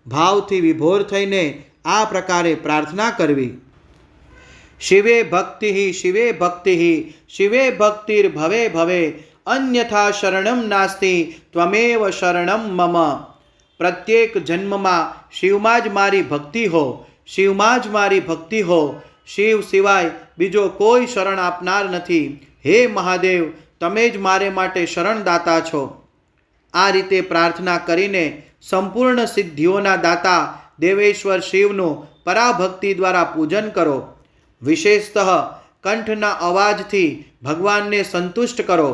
ભાવથી વિભોર થઈને આ પ્રકારે પ્રાર્થના કરવી. શિવે ભક્તિ, શિવે ભક્તિ, શિવે ભક્તિર ભવે ભવે, અન્યથા શરણમ નાસ્તિ ત્વમેવ શરણમ મમ. પ્રત્યેક જન્મમાં શિવમાં જ મારી ભક્તિ હો, શિવમાં જ મારી ભક્તિ હો. શિવ સિવાય બીજો કોઈ શરણ આપનાર નથી. હે મહાદેવ, તમે જ મારે માટે શરણદાતા છો. આ રીતે પ્રાર્થના કરીને સંપૂર્ણ સિદ્ધિઓના દાતા દેવેશ્વર શિવનું પરાભક્તિ દ્વારા પૂજન કરો. વિશેષતઃ કંઠના અવાજથી ભગવાનને સંતુષ્ટ કરો.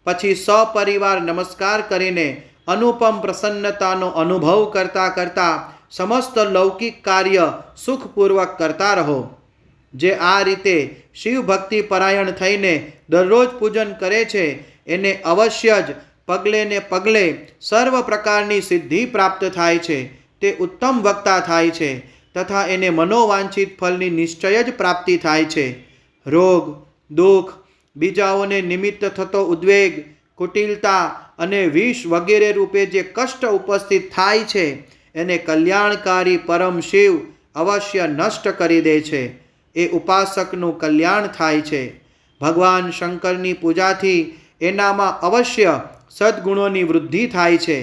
પછી સપરિવાર નમસ્કાર કરીને અનુપમ પ્રસન્નતાનો અનુભવ કરતાં કરતાં સમસ્ત લૌકિક કાર્ય સુખપૂર્વક કરતા રહો. જે આ રીતે શિવ ભક્તિ પરાયણ થઈને દરરોજ પૂજન કરે છે એને અવશ્ય જ પગલે ને પગલે સર્વ પ્રકારની સિદ્ધિ પ્રાપ્ત થાય છે. તે ઉત્તમ વક્તા થાય છે તથા એને મનોવાંછિત ફળની નિશ્ચય જ પ્રાપ્તિ થાય છે. રોગ, દુઃખ, બીજાઓને નિમિત્ત થતો ઉદ્વેગ, કુટિલતા અને વિષ વગેરે રૂપે જે કષ્ટ ઉપસ્થિત થાય છે એને કલ્યાણકારી પરમ શિવ અવશ્ય નષ્ટ કરી દે છે. એ ઉપાસકનું કલ્યાણ થાય છે. ભગવાન શંકરની પૂજાથી એનામાં અવશ્ય સદ્ગુણોની વૃદ્ધિ થાય છે.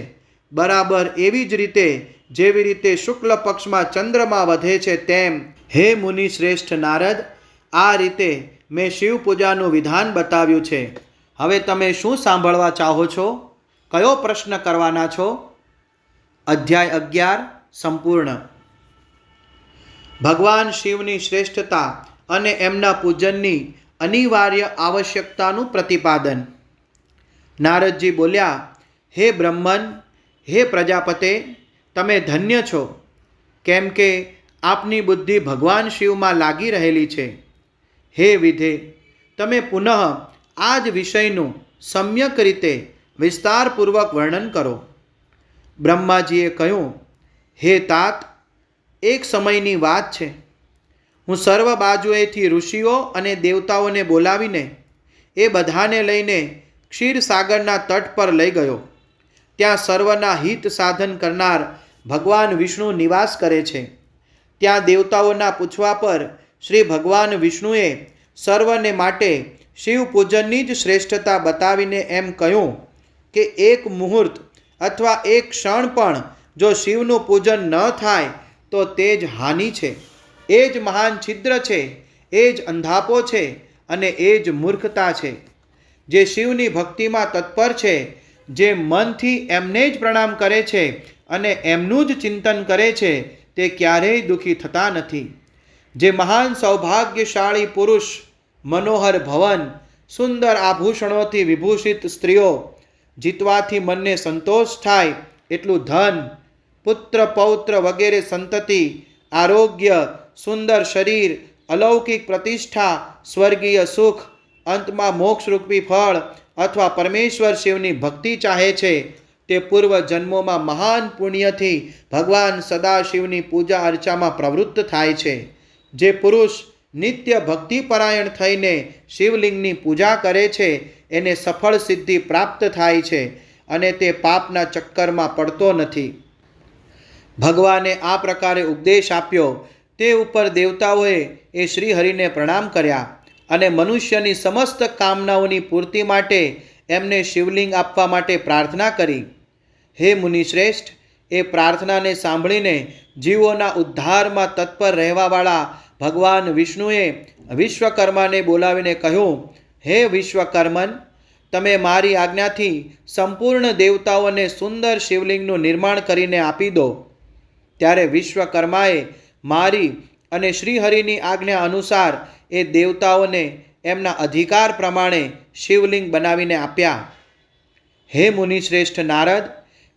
બરાબર એવી જ રીતે જેવી રીતે શુક્લ પક્ષમાં ચંદ્રમા વધે છે તેમ હે મુનિ શ્રેષ્ઠ નારદ, આ રીતે મેં શિવ પૂજાનું વિધાન બતાવ્યું છે. હવે તમે શું સાંભળવા ચાહો છો? કયો પ્રશ્ન કરવાના છો? અધ્યાય 11 સંપૂર્ણ. ભગવાન શિવની શ્રેષ્ઠતા અને એમના પૂજનની અનિવાર્ય આવશ્યકતાનું પ્રતિપાદન. નારદજી બોલ્યા, હે બ્રહ્મન, હે પ્રજાપતે, તમે ધન્ય છો, કેમ કે આપની બુદ્ધિ ભગવાન શિવમાં લાગી રહેલી છે. હે વિધે, તમે પુનઃ આ જ વિષયનું સમ્યક રીતે વિસ્તારપૂર્વક વર્ણન કરો. બ્રહ્માજીએ કહ્યું, હે તાત, એક સમયની વાત છે. હું સર્વ બાજુએથી ઋષિઓ અને દેવતાઓને બોલાવીને એ બધાને લઈને ક્ષીરસાગરના તટ પર લઈ ગયો. ત્યાં સર્વના હિત સાધન કરનાર ભગવાન વિષ્ણુ નિવાસ કરે છે. ત્યાં દેવતાઓના પૂછવા પર શ્રી ભગવાન વિષ્ણુએ સર્વને માટે શિવ પૂજનની જ શ્રેષ્ઠતા બતાવીને એમ કહ્યું કે એક મુહૂર્ત અથવા એક ક્ષણ પણ જો શિવનું પૂજન ન થાય તો તે જ હાનિ છે. એ જ મહાન છિદ્ર છે, એ જ અંધાપો છે અને એ જ મૂર્ખતા છે. જે શિવની ભક્તિમાં તત્પર છે, જે મનથી એમને જ પ્રણામ કરે છે અને એમનું જ ચિંતન કરે છે, તે ક્યારેય દુઃખી થતા નથી. જે મહાન સૌભાગ્યશાળી પુરુષ, મનોહર ભવન, સુંદર આભૂષણોથી વિભૂષિત સ્ત્રીઓ, જીતવાથી મનને સંતોષ થાય એટલું ધન, પુત્ર પૌત્ર વગેરે સંતતિ, આરોગ્ય, સુંદર શરીર, અલૌકિક પ્રતિષ્ઠા, સ્વર્ગીય સુખ, અંતમાં મોક્ષરૂપી ફળ અથવા પરમેશ્વર શિવની ભક્તિ ચાહે છે, તે પૂર્વ જન્મોમાં મહાન પુણ્યથી ભગવાન સદાશિવની પૂજા અર્ચામાં પ્રવૃત્ત થાય છે. જે પુરુષ નિત્ય ભક્તિપરાયણ થઈને શિવલિંગની પૂજા કરે છે એને સફળ સિદ્ધિ પ્રાપ્ત થાય છે અને તે પાપના ચક્કરમાં પડતો નથી. ભગવાને આ પ્રકારે ઉપદેશ આપ્યો તે ઉપર દેવતાઓએ એ શ્રીહરિને પ્રણામ કર્યા અને મનુષ્યની સમસ્ત કામનાઓની પૂર્તિ માટે એમને શિવલિંગ આપવા માટે પ્રાર્થના કરી. હે મુનિશ્રેષ્ઠ, એ પ્રાર્થનાને સાંભળીને જીવોના ઉદ્ધારમાં તત્પર રહેવાવાળા ભગવાન વિષ્ણુએ વિશ્વકર્માને બોલાવીને કહ્યું, હે વિશ્વકર્મન, તમે મારી આજ્ઞાથી સંપૂર્ણ દેવતાઓને સુંદર શિવલિંગનું નિર્માણ કરીને આપી દો. ત્યારે વિશ્વકર્માએ મારી અને શ્રીહરિની આજ્ઞા અનુસાર એ દેવતાઓને એમના અધિકાર પ્રમાણે શિવલિંગ બનાવીને આપ્યા. હે મુનિશ્રેષ્ઠ નારદ,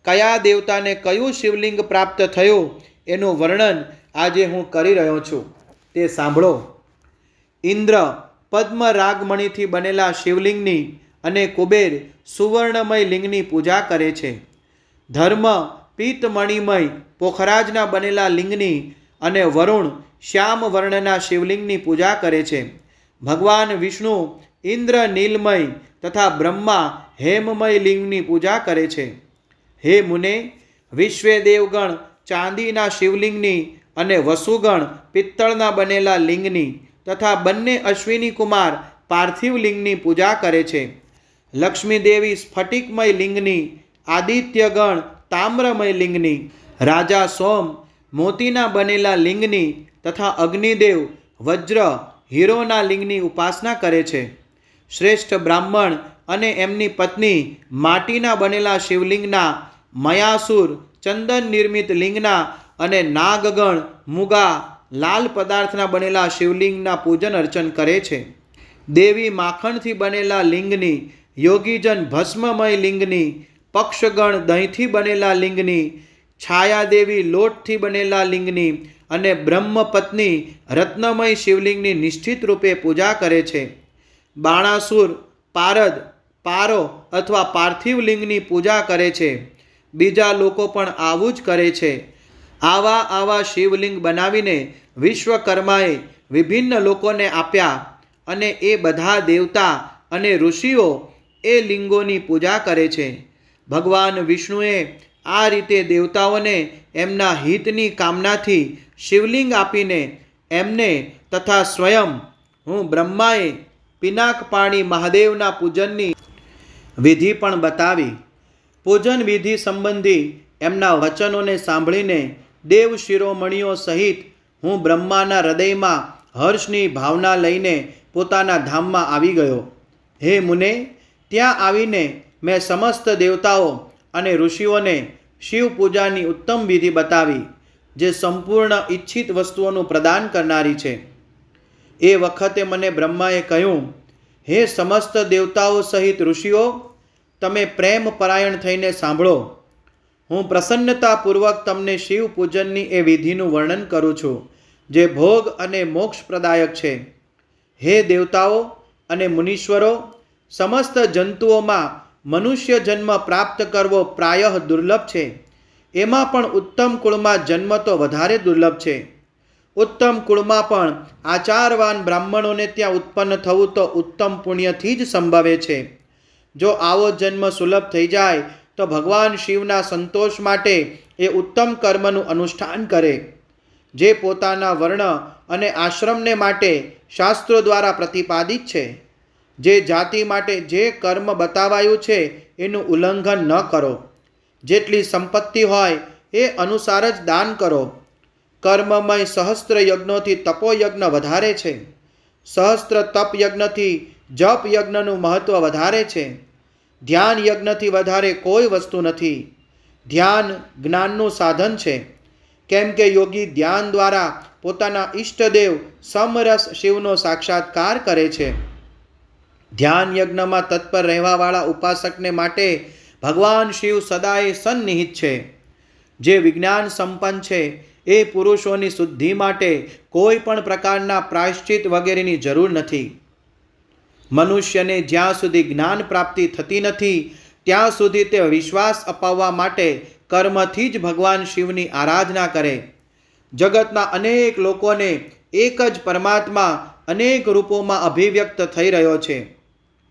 કયા દેવતાને કયું શિવલિંગ પ્રાપ્ત થયું એનું વર્ણન આજે હું કરી રહ્યો છું, તે સાંભળો. ઇન્દ્ર પદ્મ રાગમણીથી બનેલા શિવલિંગની અને કુબેર સુવર્ણમય લિંગની પૂજા કરે છે. ધર્મ પીતમણિમય પોખરાજના બનેલા લિંગની અને વરુણ શ્યામ વર્ણના શિવલિંગની પૂજા કરે છે. ભગવાન વિષ્ણુ ઇન્દ્ર નીલમય તથા બ્રહ્મા હેમમય લિંગની પૂજા કરે છે. હે મુને, વિશ્વે દેવગણ ચાંદીના શિવલિંગની અને વસુગણ પિત્તળના બનેલા લિંગની તથા બંને અશ્વિની કુમાર પાર્થિવ લિંગની પૂજા કરે છે. લક્ષ્મી દેવી સ્ફટિકમય લિંગની, આદિત્યગણ તામ્રમય લિંગની, રાજા સોમ મોતીના બનેલા લિંગની તથા અગ્નિદેવ વજ્ર હીરોના લિંગની ઉપાસના કરે છે. શ્રેષ્ઠ બ્રાહ્મણ અને એમની પત્ની માટીના બનેલા શિવલિંગના, મયાસુર ચંદન નિર્મિત લિંગના અને નાગગણ મુગા લાલ પદાર્થના બનેલા શિવલિંગના પૂજન અર્ચન કરે છે. દેવી માખણથી બનેલા લિંગની, યોગીજન ભસ્મમય લિંગની, પક્ષગણ દહીંથી બનેલા લિંગની, છાયાદેવી લોટથી બનેલા લિંગની અને બ્રહ્મપત્ની રત્નમય શિવલિંગની નિશ્ચિત રૂપે પૂજા કરે છે. બાણાસુર પારદ, પારો અથવા પાર્થિવ લિંગની પૂજા કરે છે. બીજા લોકો પણ આવું જ કરે છે. આવા શિવલિંગ બનાવીને વિશ્વકર્માએ વિભિન્ન લોકોને આપ્યા અને એ બધા દેવતા અને ઋષિઓ એ લિંગોની પૂજા કરે છે. ભગવાન વિષ્ણુએ આ રીતે દેવતાઓને એમના હિતની કામનાથી શિવલિંગ આપીને એમને તથા સ્વયં હું બ્રહ્માએ પિનાક પાણી મહાદેવના પૂજનની વિધિ પણ બતાવી. પૂજન વિધિ સંબંધી એમના વચનોને સાંભળીને દેવ શિરોમણીઓ સહિત હું બ્રહ્માના હૃદયમાં હર્ષની ભાવના લઈને પોતાના ધામમાં આવી ગયો. હે મુને, ત્યાં આવીને મેં સમસ્ત દેવતાઓ અને ઋષિઓને શિવ પૂજાની ઉત્તમ વિધિ બતાવી, જે સંપૂર્ણ ઈચ્છિત વસ્તુઓનું પ્રદાન કરનારી છે. એ વખતે મને બ્રહ્માએ કહ્યું, હે સમસ્ત દેવતાઓ સહિત ઋષિઓ, તમે પ્રેમ પરાયણ થઈને સાંભળો. હું પ્રસન્નતાપૂર્વક તમને શિવ પૂજનની એ વિધિનું વર્ણન કરું છું, જે ભોગ અને મોક્ષપ્રદાયક છે. હે દેવતાઓ અને મુનીશ્વરો, સમસ્ત જંતુઓમાં મનુષ્ય જન્મ પ્રાપ્ત કરવો પ્રાયઃ દુર્લભ છે. એમાં પણ ઉત્તમ કુળમાં જન્મ તો વધારે દુર્લભ છે. ઉત્તમ કુળમાં પણ આચારવાન બ્રાહ્મણોને ત્યાં ઉત્પન્ન થવું તો ઉત્તમ પુણ્યથી જ સંભવે છે. જો આવો જન્મ સુલભ થઈ જાય તો ભગવાન શિવના સંતોષ માટે એ ઉત્તમ કર્મનું અનુષ્ઠાન કરે, જે પોતાના વર્ણ અને આશ્રમને માટે શાસ્ત્રો દ્વારા પ્રતિપાદિત છે. જે જાતિ માટે જે કર્મ બતાવાયું છે એનું ઉલ્લંઘન ન કરો. જેટલી સંપત્તિ હોય એ અનુસાર જ દાન કરો. કર્મમય સહસ્ત્ર યજ્ઞોથી તપોયજ્ઞ વધારે છે. સહસ્ત્ર તપ યજ્ઞથી જપ યજ્ઞનું મહત્વ વધારે છે. ધ્યાન યજ્ઞથી વધારે કોઈ વસ્તુ નથી. ધ્યાન જ્ઞાનનું સાધન છે, કેમ કે યોગી ધ્યાન દ્વારા પોતાના ઈષ્ટદેવ સમરસ શિવનો સાક્ષાત્કાર કરે છે. ધ્યાન યજ્ઞમાં તત્પર રહેવાવાળા ઉપાસકને માટે ભગવાન શિવ સદાય સન્નિહિત છે. જે વિજ્ઞાન સંપન્ન છે એ પુરુષોની શુદ્ધિ માટે કોઈ પણ પ્રકારના પ્રાયશ્ચિત વગેરેની જરૂર નથી. મનુષ્યને જ્યાં સુધી જ્ઞાન પ્રાપ્તિ થતી નથી ત્યાં સુધી તે વિશ્વાસ અપાવવા માટે કર્મથી જ ભગવાન શિવની આરાધના કરે. જગતના અનેક લોકોને એક જ પરમાત્મા અનેક રૂપોમાં અભિવ્યક્ત થઈ રહ્યો છે.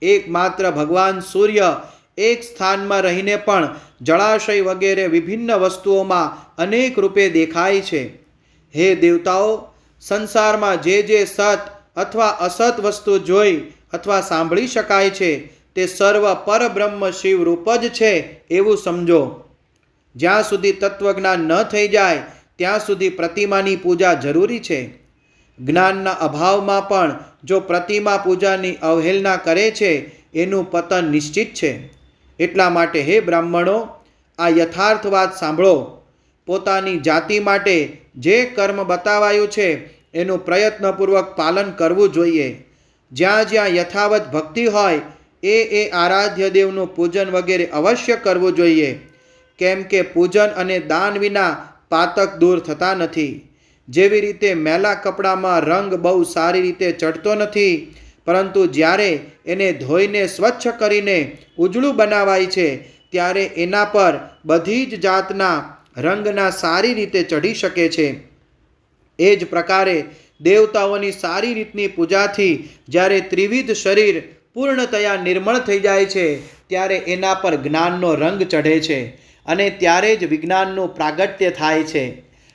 એકમાત્ર ભગવાન સૂર્ય એક સ્થાનમાં રહીને પણ જળાશય વગેરે વિભિન્ન વસ્તુઓમાં અનેક રૂપે દેખાય છે. હે દેવતાઓ, સંસારમાં જે જે સત અથવા અસત વસ્તુ જોઈ અથવા સાંભળી શકાય છે તે સર્વ પરબ્રહ્મ શિવ રૂપ જ છે એવું સમજો. જ્યાં સુધી તત્વજ્ઞાન ન થઈ જાય ત્યાં સુધી પ્રતિમાની પૂજા જરૂરી છે. જ્ઞાનના અભાવમાં પણ જો પ્રતિમા પૂજાની અવહેલના કરે છે એનું પતન નિશ્ચિત છે. એટલા માટે હે બ્રાહ્મણો, આ યથાર્થ વાત સાંભળો. પોતાની જાતિ માટે જે કર્મ બતાવાયું છે એનું પ્રયત્નપૂર્વક પાલન કરવું જોઈએ. જ્યાં જ્યાં યથાવત ભક્તિ હોય એ આરાધ્ય દેવનું પૂજન વગેરે અવશ્ય કરવું જોઈએ, કેમ કે પૂજન અને દાન વિના પાતક દૂર થતા નથી. જેવી રીતે મેલા કપડામાં રંગ બહુ સારી રીતે ચડતો નથી, પરંતુ જ્યારે એને ધોઈને સ્વચ્છ કરીને ઉજળું બનાવાય છે ત્યારે એના પર બધી જ જાતના રંગના સારી રીતે ચઢી શકે છે. એ જ પ્રકારે દેવતાઓની સારી રીતની પૂજાથી જ્યારે ત્રિવિધ શરીર પૂર્ણતયા નિર્મળ થઈ જાય છે ત્યારે એના પર જ્ઞાનનો રંગ ચઢે છે અને ત્યારે જ વિજ્ઞાનનું પ્રાગટ્ય થાય છે.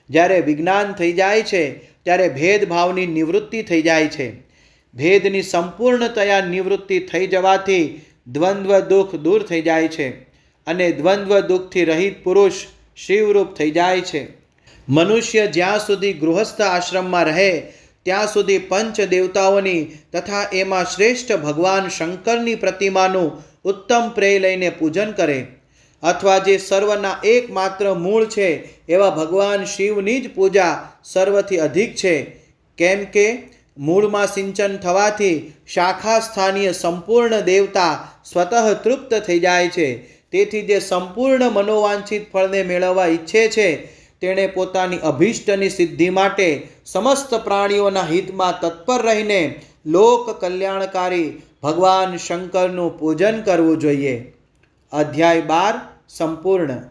જ્યારે વિજ્ઞાન થઈ જાય છે ત્યારે ભેદભાવની નિવૃત્તિ થઈ જાય છે. ભેદની સંપૂર્ણતયા નિવૃત્તિ થઈ જવાથી દ્વંદ્વ દુઃખ દૂર થઈ જાય છે અને દ્વંદ્વ દુઃખથી રહિત પુરુષ શિવરૂપ થઈ જાય છે. મનુષ્ય જ્યાં સુધી ગૃહસ્થ આશ્રમમાં રહે ત્યાં સુધી પંચ દેવતાઓની તથા એમાં શ્રેષ્ઠ ભગવાન શંકરની પ્રતિમાનું ઉત્તમ પ્રેય લઈને પૂજન કરે, અથવા જે સર્વના એકમાત્ર મૂળ છે એવા ભગવાન શિવની જ પૂજા સર્વથી અધિક છે. કેમ કે મૂળમાં સિંચન થવાથી શાખા સ્થાનીય સંપૂર્ણ દેવતા સ્વતઃ તૃપ્ત થઈ જાય છે. તેથી જે સંપૂર્ણ મનોવાંછિત ફળને મેળવવા ઈચ્છે છે તેણે પોતાની અભિષ્ટની સિદ્ધિ માટે સમસ્ત પ્રાણીઓના હિતમાં તત્પર રહીને લોક કલ્યાણકારી ભગવાન શંકરનું પૂજન કરવું જોઈએ. અધ્યાય 12 સંપૂર્ણ.